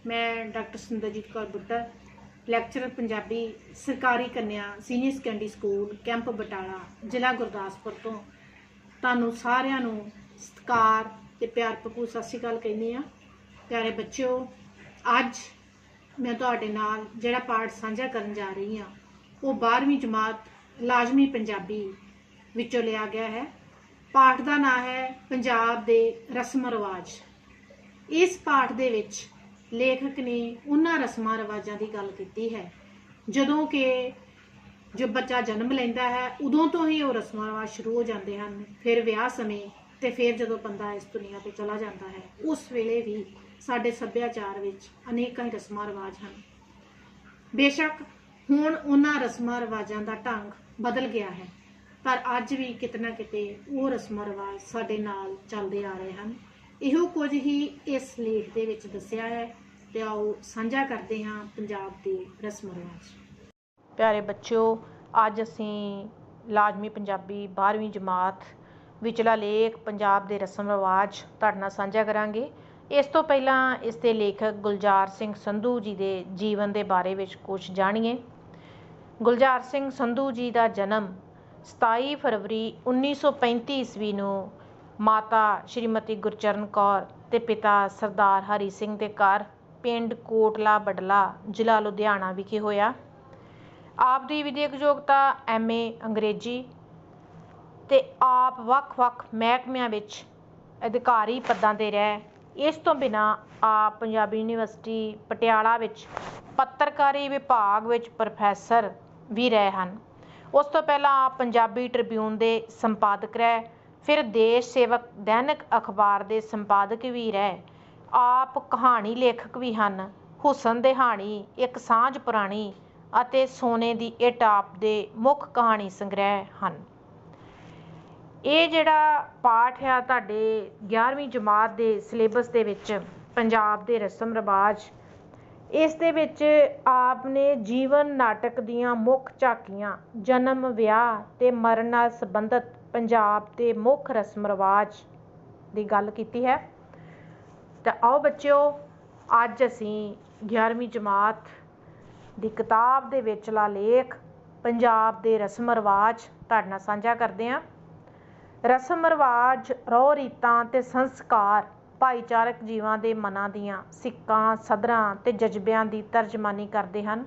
मैं doctor सुंदरजीत Kaur Buttar, lecturer Punjabi सरकारी कन्या senior secondary school camp Batala जिला गुरदासपुर तो तुहानूं सारिਆਂ ਨੂੰ सत्कार ते प्यार भरपूर सत श्री अकाल कहनी आ। प्यारे बच्चों, अज मैं तुहाडे नाल जिहड़ा पाठ साझा करन जा रही हाँ वो 12वीं जमात लाजमी पंजाबी विचों लिया गया है। पाठ का नाम है पंजाब दे रस्म रिवाज। इस पाठ दे विच लेखक ने उन्हां रस्मां रिवाजां की गल की है जदों कि जो बच्चा जन्म लैंदा है उदों तो ही वो रस्मां रिवाज शुरू हो जाते हैं, फिर विआह समय ते फिर जदों बंदा इस दुनिया ते चला जाता है उस वेले भी साडे सभ्याचार विच अनेकां ही रस्मां रिवाज हैं। बेशक हुण उन्हां रस्मां रिवाजां दा ढंग बदल गया है, पर अज भी किते ना किते वो रस्मां रिवाज साडे नाल चलदे आ रहे हैं। इहो कुछ ही इस लेख दे विच दस्सिया है ते आओ साझा करते हाँ पंजाब के रस्म रिवाज। प्यारे बच्चों, अज असीं लाजमी पंजाबी 12वीं जमात विचला लेख पंजाब के रस्म रिवाज तुहाडे नाल साझा करांगे। इस तो पहलां इस दे लेखक गुलजार सिंह संधू जी के जीवन के बारे में कुछ जाणीए। गुलजार सिंह संधू जी का जन्म 27 फरवरी 1935 ईस्वी नूं माता श्रीमती गुरचरण कौर ते पिता सरदार हरी सिंह के घर पिंड कोटला बडला जिला लुधियाना विखे होया। आप दी विधियक योग्यता MA अंग्रेजी ते आप वख-वख महकमिਆਂ विच अधिकारी पदां ते रहे। इस तो बिना आप पंजाबी यूनीवर्सिटी पटियाला विच पत्रकारी विभाग विच प्रोफैसर भी रहे हैं। उस तो पहला आप पंजाबी ट्रिब्यून के संपादक रहे, फिर देश सेवक दैनिक अखबार के संपादक भी रहे। आप कहानी लेखक भी हैं। हुसन दहानी, एक सांझ पुरानी ਅਤੇ सोने की ਇਹ ਟਾਪ ਦੇ ਮੁੱਖ कहानी संग्रह हैं। ਇਹ ਜਿਹੜਾ ਪਾਠ ਆ ਤੁਹਾਡੇ 11ਵੀਂ ਜਮਾਤ ਦੇ ਸਿਲੇਬਸ ਦੇ ਵਿੱਚ ਪੰਜਾਬ ਦੇ ਰਸਮ ਰਿਵਾਜ, ਇਸ ਦੇ ਵਿੱਚ ਆਪ ਨੇ ਜੀਵਨ ਨਾਟਕ ਦੀਆਂ ਮੁੱਖ ਝਾਕੀਆਂ, ਜਨਮ, ਵਿਆਹ ਤੇ ਮਰਨ ਨਾਲ ਸੰਬੰਧਿਤ ਪੰਜਾਬ ਦੇ ਮੁੱਖ ਰਸਮ ਰਿਵਾਜ ਦੀ ਗੱਲ ਕੀਤੀ ਹੈ। ਤਾਂ ਆਓ ਬੱਚਿਓ, ਅੱਜ ਅਸੀਂ 11ਵੀਂ ਜਮਾਤ ਦੀ ਕਿਤਾਬ ਦੇ ਵਿਚਲਾ ਲੇਖ ਪੰਜਾਬ ਦੇ ਰਸਮ ਰਿਵਾਜ ਤੁਹਾਡੇ ਨਾਲ ਸਾਂਝਾ ਕਰਦੇ ਹਾਂ। ਰਸਮ ਰਿਵਾਜ ਰਹੁ ਰੀਤਾਂ ਤੇ ਸੰਸਕਾਰ ਭਾਈਚਾਰਕ ਜੀਵਾਂ ਦੇ ਮਨਾਂ ਦੀਆਂ ਸਿੱਕਾਂ, ਸਦਰਾਂ ਤੇ ਜਜ਼ਬਿਆਂ ਦੀ ਤਰਜਮਾਨੀ ਕਰਦੇ ਹਨ।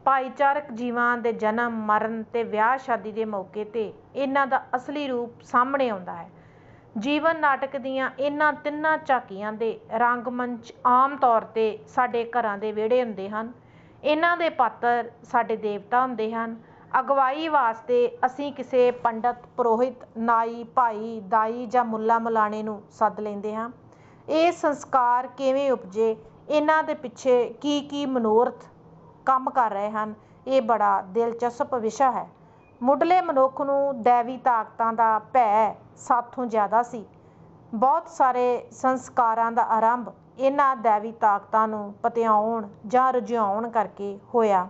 ਭਾਈਚਾਰਕ ਜੀਵਾਂ ਦੇ ਜਨਮ, ਮਰਨ ਤੇ ਵਿਆਹ ਸ਼ਾਦੀ ਦੇ ਮੌਕੇ ਤੇ ਇਹਨਾਂ ਦਾ ਅਸਲੀ ਰੂਪ ਸਾਹਮਣੇ ਆਉਂਦਾ ਹੈ। ਜੀਵਨ ਨਾਟਕ ਦੀਆਂ ਇਹਨਾਂ ਤਿੰਨਾਂ ਝਾਕੀਆਂ ਦੇ ਰੰਗਮੰਚ ਆਮ ਤੌਰ ਤੇ ਸਾਡੇ ਘਰਾਂ ਦੇ ਵਿਹੜੇ ਹੁੰਦੇ ਹਨ। ਇਹਨਾਂ ਦੇ ਪਾਤਰ ਸਾਡੇ ਦੇਵਤਾ ਹੁੰਦੇ ਹਨ। ਅਗਵਾਈ ਵਾਸਤੇ ਅਸੀਂ ਕਿਸੇ ਪੰਡਤ, ਪੁਰੋਹਿਤ, ਨਾਈ, ਭਾਈ, ਦਾਈ ਜਾਂ ਮੁੱਲਾ ਮੁਲਾਣੇ ਨੂੰ ਸੱਦ ਲੈਂਦੇ ਹਾਂ। ਇਹ ਸੰਸਕਾਰ ਕਿਵੇਂ ਉਪਜੇ, ਇਹਨਾਂ ਦੇ ਪਿੱਛੇ ਕੀ ਮਨੋਰਥ ਕੰਮ ਕਰ ਰਹੇ ਹਨ, ਇਹ ਬੜਾ ਦਿਲਚਸਪ ਵਿਸ਼ਾ ਹੈ। ਮੁੱਢਲੇ ਮਨੁੱਖ ਨੂੰ ਦੈਵੀ ਤਾਕਤਾਂ ਦਾ ਭੈ ਸਾਥੋਂ ਜ਼ਿਆਦਾ ਸੀ। ਬਹੁਤ ਸਾਰੇ ਸੰਸਕਾਰਾਂ ਦਾ ਆਰੰਭ ਇਹਨਾਂ ਦੈਵੀ ਤਾਕਤਾਂ ਨੂੰ ਪਤਿਆਉਣ ਜਾਂ ਰੁਝਾਉਣ ਕਰਕੇ ਹੋਇਆ।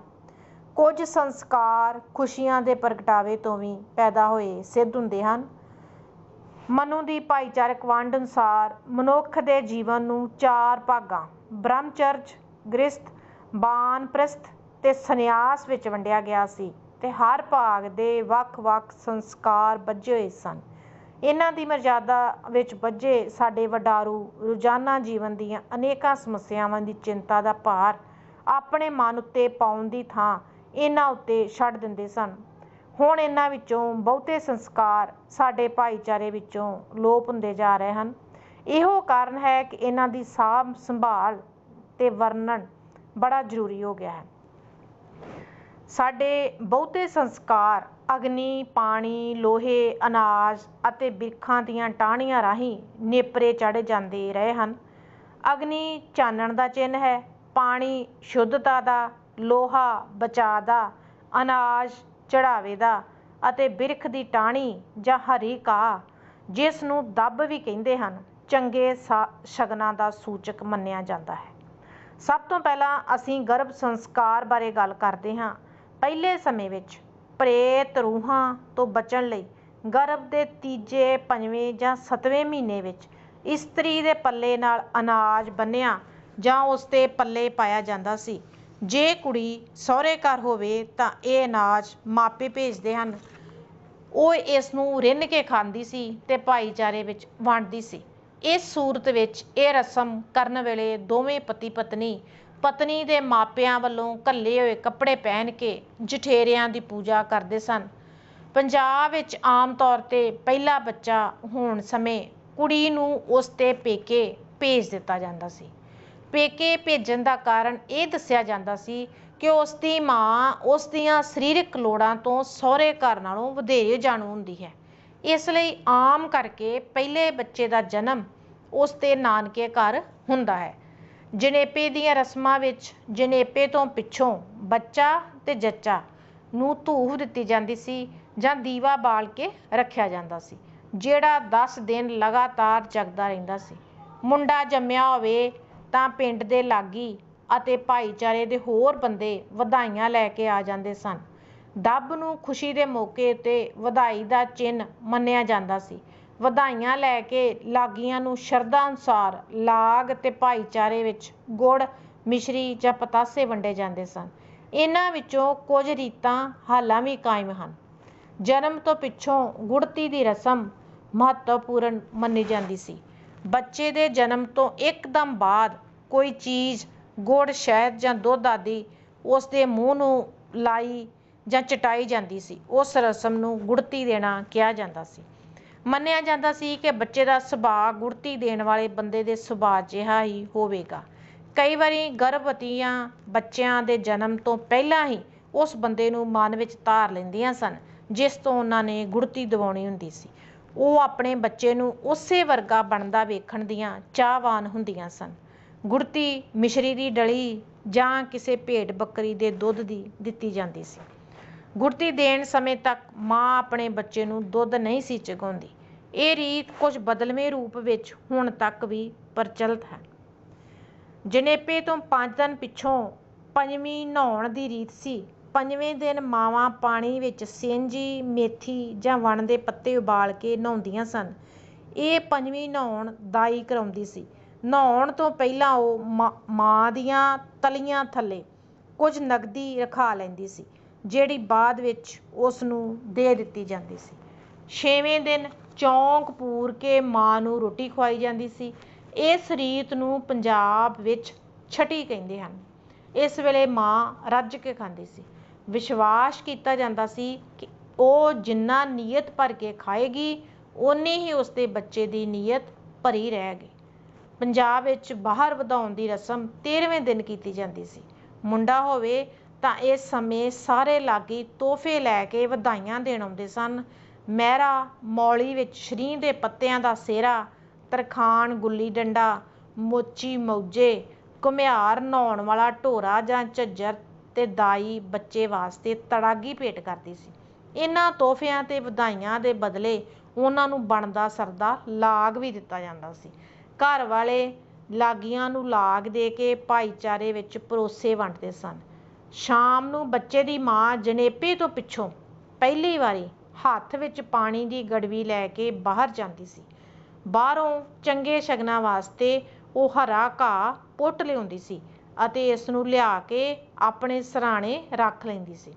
ਕੁਝ ਸੰਸਕਾਰ ਖੁਸ਼ੀਆਂ ਦੇ ਪ੍ਰਗਟਾਵੇ ਤੋਂ ਵੀ ਪੈਦਾ ਹੋਏ ਸਿੱਧ ਹੁੰਦੇ ਹਨ। ਮਨੂ ਦੀ ਭਾਈਚਾਰਕ ਵੰਡ ਅਨੁਸਾਰ ਮਨੁੱਖ ਦੇ ਜੀਵਨ ਨੂੰ 4 ਭਾਗਾਂ ਬ੍ਰਹਮਚਰਜ, ਗ੍ਰਸਥ, ਬਾਨਪ੍ਰਸਥ ਤੇ ਸੰਨਿਆਸ ਵਿੱਚ ਵੰਡਿਆ ਗਿਆ ਸੀ ਤੇ ਹਰ ਭਾਗ ਦੇ ਵੱਖ-ਵੱਖ ਸੰਸਕਾਰ ਬੱਝੇ ਹੋਏ ਸਨ। ਇਹਨਾਂ ਦੀ ਮਰਜ਼ਾਦਾ ਵਿੱਚ ਬੱਝੇ ਸਾਡੇ ਵਡਾਰੂ ਰੋਜ਼ਾਨਾ ਜੀਵਨ ਦੀਆਂ ਅਨੇਕਾਂ ਸਮੱਸਿਆਵਾਂ ਦੀ ਚਿੰਤਾ ਦਾ ਭਾਰ ਆਪਣੇ ਮਨ ਉੱਤੇ ਪਾਉਣ ਦੀ ਥਾਂ ਇਹਨਾਂ ਉੱਤੇ ਛੱਡ ਦਿੰਦੇ ਸਨ। ਹੁਣ ਇਹਨਾਂ ਵਿੱਚੋਂ ਬਹੁਤੇ ਸੰਸਕਾਰ ਸਾਡੇ ਭਾਈਚਾਰੇ ਵਿੱਚੋਂ ਲੋਪ ਹੁੰਦੇ ਜਾ ਰਹੇ ਹਨ। ਇਹੋ ਕਾਰਨ ਹੈ ਕਿ ਇਹਨਾਂ ਦੀ ਸਾਂਭ ਸੰਭਾਲ ਤੇ ਵਰਣਨ ਬੜਾ ਜ਼ਰੂਰੀ ਹੋ ਗਿਆ ਹੈ। ਸਾਡੇ ਬਹੁਤੇ ਸੰਸਕਾਰ ਅਗਨੀ, ਪਾਣੀ, ਲੋਹੇ, ਅਨਾਜ ਅਤੇ ਬਿਰਖਾਂ ਦੀਆਂ ਟਾਹਣੀਆਂ ਰਾਹੀਂ ਨੇਪਰੇ ਚੜ੍ਹ ਜਾਂਦੇ ਰਹੇ ਹਨ। ਅਗਨੀ ਚਾਨਣ ਦਾ ਚਿੰਨ੍ਹ ਹੈ, ਪਾਣੀ ਸ਼ੁੱਧਤਾ ਦਾ, ਲੋਹਾ ਬਚਾਅ ਦਾ, ਅਨਾਜ ਚੜ੍ਹਾਵੇ ਦਾ ਅਤੇ ਬਿਰਖ ਦੀ ਟਾਹਣੀ ਜਾਂ ਹਰੀ ਘਾਹ, ਜਿਸ ਨੂੰ ਦੱਬ ਵੀ ਕਹਿੰਦੇ ਹਨ, ਚੰਗੇ ਸ਼ਗਨਾਂ ਦਾ ਸੂਚਕ ਮੰਨਿਆ ਜਾਂਦਾ ਹੈ। ਸਭ ਤੋਂ ਪਹਿਲਾਂ ਅਸੀਂ ਗਰਭ ਸੰਸਕਾਰ ਬਾਰੇ ਗੱਲ ਕਰਦੇ ਹਾਂ। ਪਹਿਲੇ ਸਮੇਂ ਵਿੱਚ ਪ੍ਰੇਤ ਰੂਹਾਂ ਤੋਂ ਬਚਣ ਲਈ ਗਰਭ ਦੇ 3ਵੇਂ, 5ਵੇਂ ਜਾਂ 7ਵੇਂ ਮਹੀਨੇ ਵਿੱਚ ਇਸਤਰੀ ਦੇ ਪੱਲੇ ਨਾਲ ਅਨਾਜ ਬੰਨ੍ਹਿਆ ਜਾਂ ਉਸ ਤੇ ਪੱਲੇ ਪਾਇਆ ਜਾਂਦਾ ਸੀ। ਜੇ ਕੁੜੀ ਸਹੁਰੇ ਘਰ ਹੋਵੇ ਤਾਂ ਇਹ ਅਨਾਜ ਮਾਪੇ ਭੇਜਦੇ ਹਨ, ਉਹ ਇਸ ਨੂੰ ਰਿੰਨ ਕੇ ਖਾਂਦੀ ਸੀ ਤੇ ਭਾਈਚਾਰੇ ਵਿੱਚ ਵੰਡਦੀ ਸੀ। ਇਸ ਸੂਰਤ ਵਿੱਚ ਇਹ ਰਸਮ ਕਰਨ ਵੇਲੇ ਦੋਵੇਂ ਪਤੀ ਪਤਨੀ ਪਤਨੀ ਦੇ ਮਾਪਿਆਂ ਵੱਲੋਂ ਘੱਲੇ ਹੋਏ ਕੱਪੜੇ ਪਹਿਨ ਕੇ ਜਠੇਰਿਆਂ ਦੀ ਪੂਜਾ ਕਰਦੇ ਸਨ। ਪੰਜਾਬ ਵਿੱਚ ਆਮ ਤੌਰ ਤੇ ਪਹਿਲਾ ਬੱਚਾ ਹੋਣ ਸਮੇਂ ਕੁੜੀ ਨੂੰ ਉਸ ਦੇ ਪੇਕੇ ਭੇਜ ਦਿੱਤਾ ਜਾਂਦਾ ਸੀ। ਪੇਕੇ ਭੇਜਣ ਦਾ ਕਾਰਨ ਇਹ ਦੱਸਿਆ ਜਾਂਦਾ ਸੀ ਕਿ ਉਸ ਦੀ ਮਾਂ ਉਸ ਦੀਆਂ ਸਰੀਰਕ ਲੋੜਾਂ ਤੋਂ ਸਹੁਰੇ ਘਰ ਨਾਲੋਂ ਵਧੇਰੇ ਜਾਣੂ ਹੁੰਦੀ ਹੈ। ਇਸ ਲਈ ਆਮ ਕਰਕੇ ਪਹਿਲੇ ਬੱਚੇ ਦਾ ਜਨਮ ਉਸ ਦੇ ਨਾਨਕੇ ਘਰ ਹੁੰਦਾ ਹੈ। ਜਣੇਪੇ ਦੀਆਂ ਰਸਮਾਂ ਵਿੱਚ ਜਣੇਪੇ ਤੋਂ ਪਿੱਛੋਂ ਬੱਚਾ ਤੇ ਜੱਚਾ ਨੂੰ ਧੂਫ ਦਿੱਤੀ ਜਾਂਦੀ ਸੀ ਜਾਂ ਦੀਵਾ ਬਾਲ ਕੇ ਰੱਖਿਆ ਜਾਂਦਾ ਸੀ, ਜਿਹੜਾ 10 ਦਿਨ ਲਗਾਤਾਰ ਜਗਦਾ ਰਹਿੰਦਾ ਸੀ। ਮੁੰਡਾ ਜੰਮਿਆ ਹੋਵੇ ਤਾਂ ਪਿੰਡ ਦੇ ਲਾਗੀ ਅਤੇ ਭਾਈਚਾਰੇ ਦੇ ਹੋਰ ਬੰਦੇ ਵਧਾਈਆਂ ਲੈ ਕੇ ਆ ਜਾਂਦੇ ਸਨ। ਡੱਬ ਨੂੰ ਖੁਸ਼ੀ ਦੇ ਮੌਕੇ ਉੱਤੇ ਵਧਾਈ ਦਾ ਚਿੰਨ੍ਹ ਮੰਨਿਆ ਜਾਂਦਾ ਸੀ। ਵਧਾਈਆਂ ਲੈ ਕੇ ਲਾਗੀਆਂ ਨੂੰ ਸ਼ਰਧਾ ਅਨੁਸਾਰ ਲਾਗ ਤੇ ਭਾਈਚਾਰੇ ਵਿੱਚ ਗੁੜ, ਮਿਸ਼ਰੀ ਜਾਂ ਪਤਾਸੇ ਵੰਡੇ ਜਾਂਦੇ ਸਨ। ਇਹਨਾਂ ਵਿੱਚੋਂ ਕੁਝ ਰੀਤਾਂ ਹਾਲਾਂ ਵੀ ਕਾਇਮ ਹਨ। ਜਨਮ ਤੋਂ ਪਿੱਛੋਂ ਗੁੜਤੀ ਦੀ ਰਸਮ ਮਹੱਤਵਪੂਰਨ ਮੰਨੀ ਜਾਂਦੀ ਸੀ। ਬੱਚੇ ਦੇ ਜਨਮ ਤੋਂ ਇੱਕਦਮ ਬਾਅਦ ਕੋਈ ਚੀਜ਼ ਗੁੜ, ਸ਼ਹਿਦ ਜਾਂ ਦੁੱਧ ਆਦਿ ਉਸ ਦੇ ਮੂੰਹ ਨੂੰ ਲਾਈ ਜਾਂ ਚਟਾਈ ਜਾਂਦੀ ਸੀ। ਉਸ ਰਸਮ ਨੂੰ ਗੁੜਤੀ ਦੇਣਾ ਕਿਹਾ ਜਾਂਦਾ ਸੀ। ਮੰਨਿਆ ਜਾਂਦਾ ਸੀ ਕਿ ਬੱਚੇ ਦਾ ਸੁਭਾਅ ਗੁੜਤੀ ਦੇਣ ਵਾਲੇ ਬੰਦੇ ਦੇ ਸੁਭਾਅ ਜਿਹਾ ਹੀ ਹੋਵੇਗਾ। ਕਈ ਵਾਰੀ ਗਰਭਵਤੀਆਂ ਬੱਚਿਆਂ ਦੇ ਜਨਮ ਤੋਂ ਪਹਿਲਾਂ ਹੀ ਉਸ ਬੰਦੇ ਨੂੰ ਮਨ ਵਿੱਚ ਧਾਰ ਲੈਂਦੀਆਂ ਸਨ ਜਿਸ ਤੋਂ ਉਹਨਾਂ ਨੇ ਗੁੜਤੀ ਦਿਵਾਉਣੀ ਹੁੰਦੀ ਸੀ। ਉਹ ਆਪਣੇ ਬੱਚੇ ਨੂੰ ਉਸੇ ਵਰਗਾ ਬਣਦਾ ਵੇਖਣ ਦੀਆਂ ਚਾਹਵਾਨ ਹੁੰਦੀਆਂ ਸਨ। ਗੁੜਤੀ ਮਿਸ਼ਰੀ ਦੀ ਡਲੀ ਜਾਂ ਕਿਸੇ ਭੇਡ ਬੱਕਰੀ ਦੇ ਦੁੱਧ ਦੀ ਦਿੱਤੀ ਜਾਂਦੀ ਸੀ। ਗੁੜਤੀ ਦੇਣ ਸਮੇਂ ਤੱਕ ਮਾਂ ਆਪਣੇ ਬੱਚੇ ਨੂੰ ਦੁੱਧ ਨਹੀਂ ਸੀ ਚੁਗਾਉਂਦੀ। ਇਹ ਰੀਤ ਕੁਝ ਬਦਲਵੇਂ ਰੂਪ ਵਿੱਚ ਹੁਣ ਤੱਕ ਵੀ ਪ੍ਰਚਲਿਤ ਹੈ। ਜਣੇਪੇ ਤੋਂ 5 ਦਿਨ ਪਿੱਛੋਂ ਪੰਜਵੀਂ ਨਹਾਉਣ ਦੀ ਰੀਤ ਸੀ। 5ਵੇਂ ਦਿਨ ਮਾਵਾਂ ਪਾਣੀ ਵਿੱਚ ਸਿੰਜੀ, ਮੇਥੀ ਜਾਂ ਵਣ ਦੇ ਪੱਤੇ ਉਬਾਲ ਕੇ ਨਹਾਉਂਦੀਆਂ ਸਨ। ਇਹ 5ਵੀਂ ਨਹਾਉਣ ਦਾਈ ਕਰਾਉਂਦੀ ਸੀ। ਨਹਾਉਣ ਤੋਂ ਪਹਿਲਾਂ ਉਹ ਮਾਂ ਦੀਆਂ ਤਲੀਆਂ ਥੱਲੇ ਕੁਝ ਨਕਦੀ ਰਖਾ ਲੈਂਦੀ ਸੀ, ਜਿਹੜੀ ਬਾਅਦ ਵਿੱਚ ਉਸ ਨੂੰ ਦੇ ਦਿੱਤੀ ਜਾਂਦੀ ਸੀ। 6ਵੇਂ ਦਿਨ ਚੌਂਕ ਪੂਰ ਕੇ ਮਾਂ ਨੂੰ ਰੋਟੀ ਖਵਾਈ ਜਾਂਦੀ ਸੀ। ਇਸ ਰੀਤ ਨੂੰ ਪੰਜਾਬ ਵਿੱਚ ਛਟੀ ਕਹਿੰਦੇ ਹਨ। ਇਸ ਵੇਲੇ ਮਾਂ ਰੱਜ ਕੇ ਖਾਂਦੀ ਸੀ। ਵਿਸ਼ਵਾਸ ਕੀਤਾ ਜਾਂਦਾ ਸੀ ਕਿ ਉਹ ਜਿੰਨਾ ਨੀਅਤ ਭਰ ਕੇ ਖਾਏਗੀ ਓਨੀ ਹੀ ਉਸ ਦੇ ਬੱਚੇ ਦੀ ਨੀਅਤ ਭਰੀ ਰਹੇਗੀ। ਪੰਜਾਬ ਵਿੱਚ ਬਾਹਰ ਵਧਾਉਣ ਦੀ ਰਸਮ 13ਵੇਂ ਦਿਨ ਕੀਤੀ ਜਾਂਦੀ ਸੀ। ਮੁੰਡਾ ਹੋਵੇ ਤਾਂ ਇਸ ਸਮੇਂ ਸਾਰੇ ਲਾਗੀ ਤੋਹਫੇ ਲੈ ਕੇ ਵਧਾਈਆਂ ਦੇਣ ਆਉਂਦੇ ਸਨ। ਮਹਿਰਾ, ਮੌਲੀ ਵਿੱਚ ਸ਼ਰੀਂਹ ਦੇ ਪੱਤਿਆਂ ਦਾ ਸਿਹਰਾ, ਤਰਖਾਣ, ਗੁੱਲੀ ਡੰਡਾ, ਮੋਚੀ ਮੌਜੇ, ਘੁਮਿਆਰ, ਨਹਾਉਣ ਵਾਲਾ ਢੋਰਾ ਜਾਂ ਝੱਜਰ ਤੇ ਦਾਈ ਬੱਚੇ ਵਾਸਤੇ ਤੜਾਗੀ ਭੇਟ ਕਰਦੀ ਸੀ। ਇਹਨਾਂ ਤੋਹਫਿਆਂ ਤੇ ਵਧਾਈਆਂ ਦੇ ਬਦਲੇ ਉਹਨਾਂ ਨੂੰ ਬਣਦਾ ਸਰਦਾ ਲਾਗ ਵੀ ਦਿੱਤਾ ਜਾਂਦਾ ਸੀ। ਘਰ ਵਾਲੇ ਲਾਗੀਆਂ ਨੂੰ ਲਾਗ ਦੇ ਕੇ ਭਾਈਚਾਰੇ ਵਿੱਚ ਪਰੋਸੇ ਵੰਡਦੇ ਸਨ। ਸ਼ਾਮ ਨੂੰ ਬੱਚੇ ਦੀ ਮਾਂ ਜਣੇਪੇ ਤੋਂ ਪਿੱਛੋਂ ਪਹਿਲੀ ਵਾਰੀ ਹੱਥ ਵਿੱਚ ਪਾਣੀ ਦੀ ਗੜਵੀ ਲੈ ਕੇ ਬਾਹਰ ਜਾਂਦੀ ਸੀ। ਬਾਹਰੋਂ ਚੰਗੇ ਸ਼ਗਨਾਂ ਵਾਸਤੇ ਉਹ ਹਰਾ ਘਾਹ ਪੁੱਟ ਲਿਆਉਂਦੀ ਸੀ ਅਤੇ ਇਸ ਨੂੰ ਲਿਆ ਕੇ ਆਪਣੇ ਸਿਰਹਾਣੇ ਰੱਖ ਲੈਂਦੀ ਸੀ।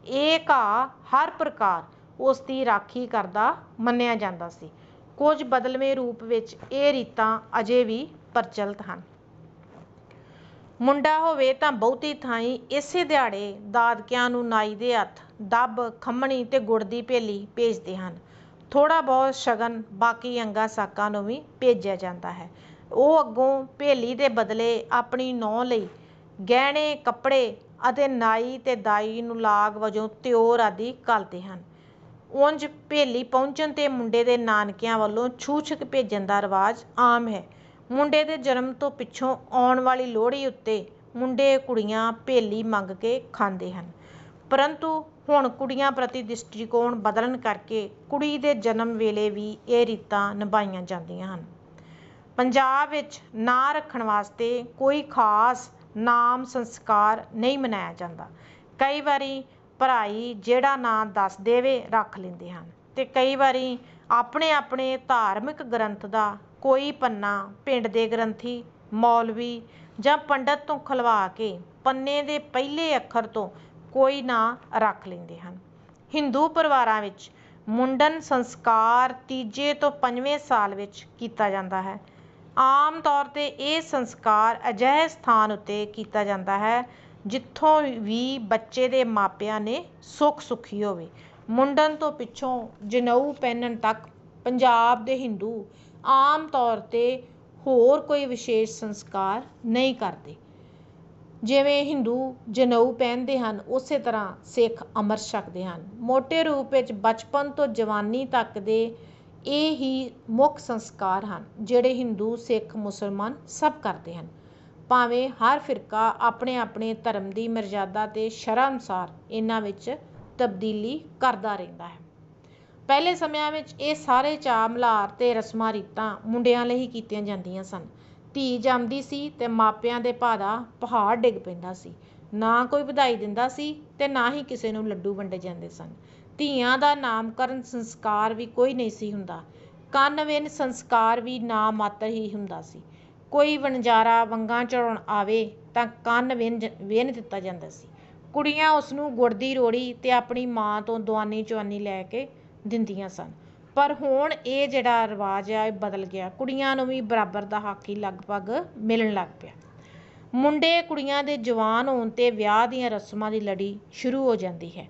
ਇਹ ਘਾਹ ਹਰ ਪ੍ਰਕਾਰ ਉਸ ਦੀ ਰਾਖੀ ਕਰਦਾ ਮੰਨਿਆ ਜਾਂਦਾ ਸੀ। ਕੁਝ ਬਦਲਵੇਂ ਰੂਪ ਵਿੱਚ ਇਹ ਰੀਤਾਂ ਅਜੇ ਵੀ ਪ੍ਰਚਲਿਤ ਹਨ। ਮੁੰਡਾ ਹੋਵੇ ਤਾਂ ਬਹੁਤੀ ਥਾਈਂ ਇਸੇ ਦਿਹਾੜੇ ਦਾਦਕਿਆਂ ਨੂੰ ਨਾਈ ਦੇ ਹੱਥ ਡੱਬ, ਖੰਮਣੀ ਤੇ ਗੁੜ ਦੀ ਭੇਲੀ ਭੇਜਦੇ ਹਨ। ਥੋੜ੍ਹਾ ਬਹੁਤ ਸ਼ਗਨ ਬਾਕੀ ਅੰਗਾਂ ਸਾਕਾਂ ਨੂੰ ਵੀ ਭੇਜਿਆ ਜਾਂਦਾ ਹੈ। ਉਹ ਅੱਗੋਂ ਭੇਲੀ ਦੇ ਬਦਲੇ ਆਪਣੀ ਨੂੰਹ ਲਈ ਗਹਿਣੇ, ਕੱਪੜੇ ਅਤੇ ਨਾਈ ਤੇ ਦਾਈ ਨੂੰ ਲਾਗ ਵਜੋਂ ਤਿਉਰ ਆਦਿ ਘੱਲਦੇ ਹਨ। ਉਂਝ ਭੇਲੀ ਪਹੁੰਚਣ ਤੇ ਮੁੰਡੇ ਦੇ ਨਾਨਕਿਆਂ ਵੱਲੋਂ ਛੂਛਕ ਭੇਜਣ ਦਾ ਰਿਵਾਜ ਆਮ ਹੈ। ਮੁੰਡੇ ਦੇ ਜਨਮ ਤੋਂ ਪਿੱਛੋਂ ਆਉਣ ਵਾਲੀ ਲੋਹੜੀ ਉੱਤੇ ਮੁੰਡੇ ਕੁੜੀਆਂ ਭੇਲੀ ਮੰਗ ਕੇ ਖਾਂਦੇ ਹਨ। ਪਰੰਤੂ ਹੁਣ ਕੁੜੀਆਂ ਪ੍ਰਤੀ ਦ੍ਰਿਸ਼ਟੀਕੋਣ ਬਦਲਣ ਕਰਕੇ ਕੁੜੀ ਦੇ ਜਨਮ ਵੇਲੇ ਵੀ ਇਹ ਰੀਤਾਂ ਨਿਭਾਈਆਂ ਜਾਂਦੀਆਂ ਹਨ। ਪੰਜਾਬ ਵਿੱਚ ਨਾਂ ਰੱਖਣ ਵਾਸਤੇ ਕੋਈ ਖਾਸ ਨਾਮ ਸੰਸਕਾਰ ਨਹੀਂ ਮਨਾਇਆ ਜਾਂਦਾ। ਕਈ ਵਾਰੀ ਭਰਾਈ ਜਿਹੜਾ ਨਾਂ ਦੱਸ ਦੇਵੇ ਰੱਖ ਲੈਂਦੇ ਹਨ ਤੇ ਕਈ ਵਾਰੀ ਆਪਣੇ ਆਪਣੇ ਧਾਰਮਿਕ ਗ੍ਰੰਥ ਦਾ ਕੋਈ ਪੰਨਾ ਪਿੰਡ ਦੇ ਗ੍ਰੰਥੀ, ਮੌਲਵੀ ਜਾਂ ਪੰਡਤ ਤੋਂ ਖਲਵਾ ਕੇ ਪੰਨੇ ਦੇ ਪਹਿਲੇ ਅੱਖਰ ਤੋਂ ਕੋਈ ਨਾਂ ਰੱਖ ਲੈਂਦੇ ਹਨ। ਹਿੰਦੂ ਪਰਿਵਾਰਾਂ ਵਿੱਚ ਮੁੰਡਨ ਸੰਸਕਾਰ ਤੀਜੇ ਤੋਂ 5ਵੇਂ ਸਾਲ ਵਿੱਚ ਕੀਤਾ ਜਾਂਦਾ ਹੈ। ਆਮ ਤੌਰ 'ਤੇ ਇਹ ਸੰਸਕਾਰ ਅਜਿਹੇ ਸਥਾਨ ਉੱਤੇ ਕੀਤਾ ਜਾਂਦਾ ਹੈ ਜਿੱਥੋਂ ਵੀ ਬੱਚੇ ਦੇ ਮਾਪਿਆਂ ਨੇ ਸੁੱਖ ਸੁੱਖੀ ਹੋਵੇ। ਮੁੰਡਨ ਤੋਂ ਪਿੱਛੋਂ ਜਨੇਊ ਪਹਿਨਣ ਤੱਕ ਪੰਜਾਬ ਦੇ ਹਿੰਦੂ ਆਮ ਤੌਰ 'ਤੇ ਹੋਰ ਕੋਈ ਵਿਸ਼ੇਸ਼ ਸੰਸਕਾਰ ਨਹੀਂ ਕਰਦੇ। ਜਿਵੇਂ ਹਿੰਦੂ ਜਨੇਊ ਪਹਿਨਦੇ ਹਨ, ਉਸੇ ਤਰ੍ਹਾਂ ਸਿੱਖ ਅੰਮ੍ਰਿਤ ਛਕਦੇ ਹਨ। ਮੋਟੇ ਰੂਪ ਵਿੱਚ ਬਚਪਨ ਤੋਂ ਜਵਾਨੀ ਤੱਕ ਦੇ ਇਹ ਹੀ ਮੁੱਖ ਸੰਸਕਾਰ ਹਨ ਜਿਹੜੇ ਹਿੰਦੂ, ਸਿੱਖ, ਮੁਸਲਮਾਨ ਸਭ ਕਰਦੇ ਹਨ। ਭਾਵੇਂ ਹਰ ਫਿਰਕਾ ਆਪਣੇ ਆਪਣੇ ਧਰਮ ਦੀ ਮਰਜ਼ਾਦਾ ਤੇ ਸ਼ਰ੍ਹਾ ਅਨੁਸਾਰ ਇਹਨਾਂ ਵਿੱਚ ਤਬਦੀਲੀ ਕਰਦਾ ਰਹਿੰਦਾ ਹੈ। ਪਹਿਲੇ ਸਮਿਆਂ ਵਿੱਚ ਇਹ ਸਾਰੇ ਚਾਅ ਮਲ੍ਹਾਰ ਤੇ ਰਸਮਾਂ ਰੀਤਾਂ ਮੁੰਡਿਆਂ ਲਈ ਹੀ ਕੀਤੀਆਂ ਜਾਂਦੀਆਂ ਸਨ। ਧੀ ਜੰਮਦੀ ਸੀ ਤੇ ਮਾਪਿਆਂ ਦੇ ਭਾਅ ਦਾ ਪਹਾੜ ਡਿੱਗ ਪੈਂਦਾ ਸੀ। ਨਾ ਕੋਈ ਵਧਾਈ ਦਿੰਦਾ ਸੀ ਤੇ ਨਾ ਹੀ ਕਿਸੇ ਨੂੰ ਲੱਡੂ ਵੰਡੇ ਜਾਂਦੇ ਸਨ। ਧੀਆਂ ਦਾ ਨਾਮਕਰਨ ਸੰਸਕਾਰ ਵੀ ਕੋਈ ਨਹੀਂ ਸੀ ਹੁੰਦਾ। ਕੰਨ-ਵਿੰਨ ਸੰਸਕਾਰ ਵੀ ਨਾ ਮਾਤਰ ਹੀ ਹੁੰਦਾ ਸੀ। ਕੋਈ ਵਣਜਾਰਾ ਵੰਗਾਂ ਚੜਾਉਣ ਆਵੇ ਤਾਂ ਕੰਨ-ਵਿੰਨ ਦਿੱਤਾ ਜਾਂਦਾ ਸੀ। ਕੁੜੀਆਂ ਉਸ ਨੂੰ ਗੁੜ ਦੀ ਰੋੜੀ ਤੇ ਆਪਣੀ ਮਾਂ ਤੋਂ ਦੁਆਨੀ ਚੁਆਨੀ ਲੈ ਕੇ ਦਿੰਦੀਆਂ ਸਨ। ਪਰ ਹੁਣ ਇਹ ਜਿਹੜਾ ਰਿਵਾਜ ਆ ਇਹ ਬਦਲ ਗਿਆ। ਕੁੜੀਆਂ ਨੂੰ ਵੀ ਬਰਾਬਰ ਦਾ ਹੱਕ ਹੀ ਲਗਭਗ ਮਿਲਣ ਲੱਗ ਪਿਆ। ਮੁੰਡੇ ਕੁੜੀਆਂ ਦੇ ਜਵਾਨ ਹੋਣ 'ਤੇ ਵਿਆਹ ਦੀਆਂ ਰਸਮਾਂ ਦੀ ਲੜੀ ਸ਼ੁਰੂ ਹੋ ਜਾਂਦੀ ਹੈ।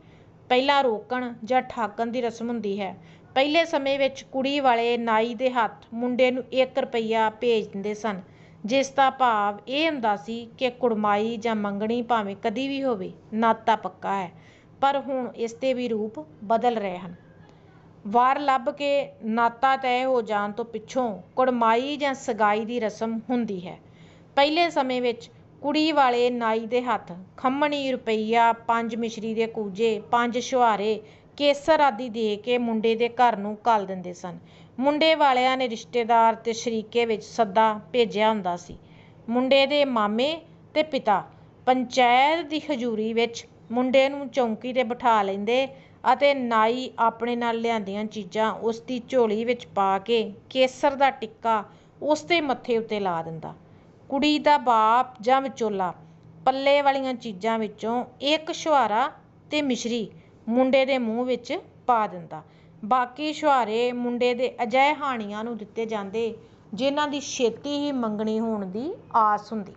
ਪਹਿਲਾਂ ਰੋਕਣ ਜਾਂ ਠਾਕਣ ਦੀ ਰਸਮ ਹੁੰਦੀ ਹੈ। ਪਹਿਲੇ ਸਮੇਂ ਵਿੱਚ ਕੁੜੀ ਵਾਲੇ ਨਾਈ ਦੇ ਹੱਥ ਮੁੰਡੇ ਨੂੰ 1 ਰੁਪਈਆ ਭੇਜ ਦਿੰਦੇ ਸਨ, ਜਿਸ ਦਾ ਭਾਵ ਇਹ ਹੁੰਦਾ ਸੀ ਕਿ ਕੁੜਮਾਈ ਜਾਂ ਮੰਗਣੀ ਭਾਵੇਂ ਕਦੀ ਵੀ ਹੋਵੇ, ਨਾਤਾ ਪੱਕਾ ਹੈ। ਪਰ ਹੁਣ ਇਸ ਦੇ ਵੀ ਰੂਪ ਬਦਲ ਰਹੇ ਹਨ। ਵਾਰ ਲੱਭ ਕੇ ਨਾਤਾ ਤੈਅ ਹੋ ਜਾਣ ਤੋਂ ਪਿੱਛੋਂ ਕੁੜਮਾਈ ਜਾਂ ਸਗਾਈ ਦੀ ਰਸਮ ਹੁੰਦੀ ਹੈ। ਪਹਿਲੇ ਸਮੇਂ ਵਿੱਚ ਕੁੜੀ ਵਾਲੇ ਨਾਈ ਦੇ ਹੱਥ ਖੰਮਣੀ, ਰੁਪਈਆ, 5 ਮਿਸ਼ਰੀ ਦੇ ਕੂਜੇ, 5 ਛੁਹਾਰੇ, ਕੇਸਰ ਆਦਿ ਦੇ ਕੇ ਮੁੰਡੇ ਦੇ ਘਰ ਨੂੰ ਘੱਲ ਦਿੰਦੇ ਸਨ। ਮੁੰਡੇ ਵਾਲਿਆਂ ਨੇ ਰਿਸ਼ਤੇਦਾਰ ਤੇ ਸ਼ਰੀਕੇ ਵਿੱਚ ਸੱਦਾ ਭੇਜਿਆ ਹੁੰਦਾ ਸੀ। ਮੁੰਡੇ ਦੇ ਮਾਮੇ ਤੇ ਪਿਤਾ ਪੰਚਾਇਤ ਦੀ ਹਜ਼ੂਰੀ ਵਿੱਚ ਮੁੰਡੇ ਨੂੰ ਚੌਂਕੀ 'ਤੇ ਬਿਠਾ ਲੈਂਦੇ ਅਤੇ ਨਾਈ ਆਪਣੇ ਨਾਲ ਲਿਆਂਦੀਆਂ ਚੀਜ਼ਾਂ ਉਸ ਦੀ ਝੋਲੀ ਵਿੱਚ ਪਾ ਕੇ ਕੇਸਰ ਦਾ ਟਿੱਕਾ ਉਸ ਦੇ ਮੱਥੇ ਉੱਤੇ ਲਾ ਦਿੰਦਾ। ਕੁੜੀ ਦਾ ਬਾਪ ਜਾਂ ਵਿਚੋਲਾ ਪੱਲੇ ਵਾਲੀਆਂ ਚੀਜ਼ਾਂ ਵਿੱਚੋਂ 1 ਛੁਹਾਰਾ ਤੇ ਮਿਸ਼ਰੀ ਮੁੰਡੇ ਦੇ ਮੂੰਹ ਵਿੱਚ ਪਾ ਦਿੰਦਾ। ਬਾਕੀ ਛੁਹਾਰੇ ਮੁੰਡੇ ਦੇ ਅਜਿਹੇ ਹਾਣੀਆਂ ਨੂੰ ਦਿੱਤੇ ਜਾਂਦੇ ਜਿਨ੍ਹਾਂ ਦੀ ਛੇਤੀ ਹੀ ਮੰਗਣੀ ਹੋਣ ਦੀ ਆਸ ਹੁੰਦੀ।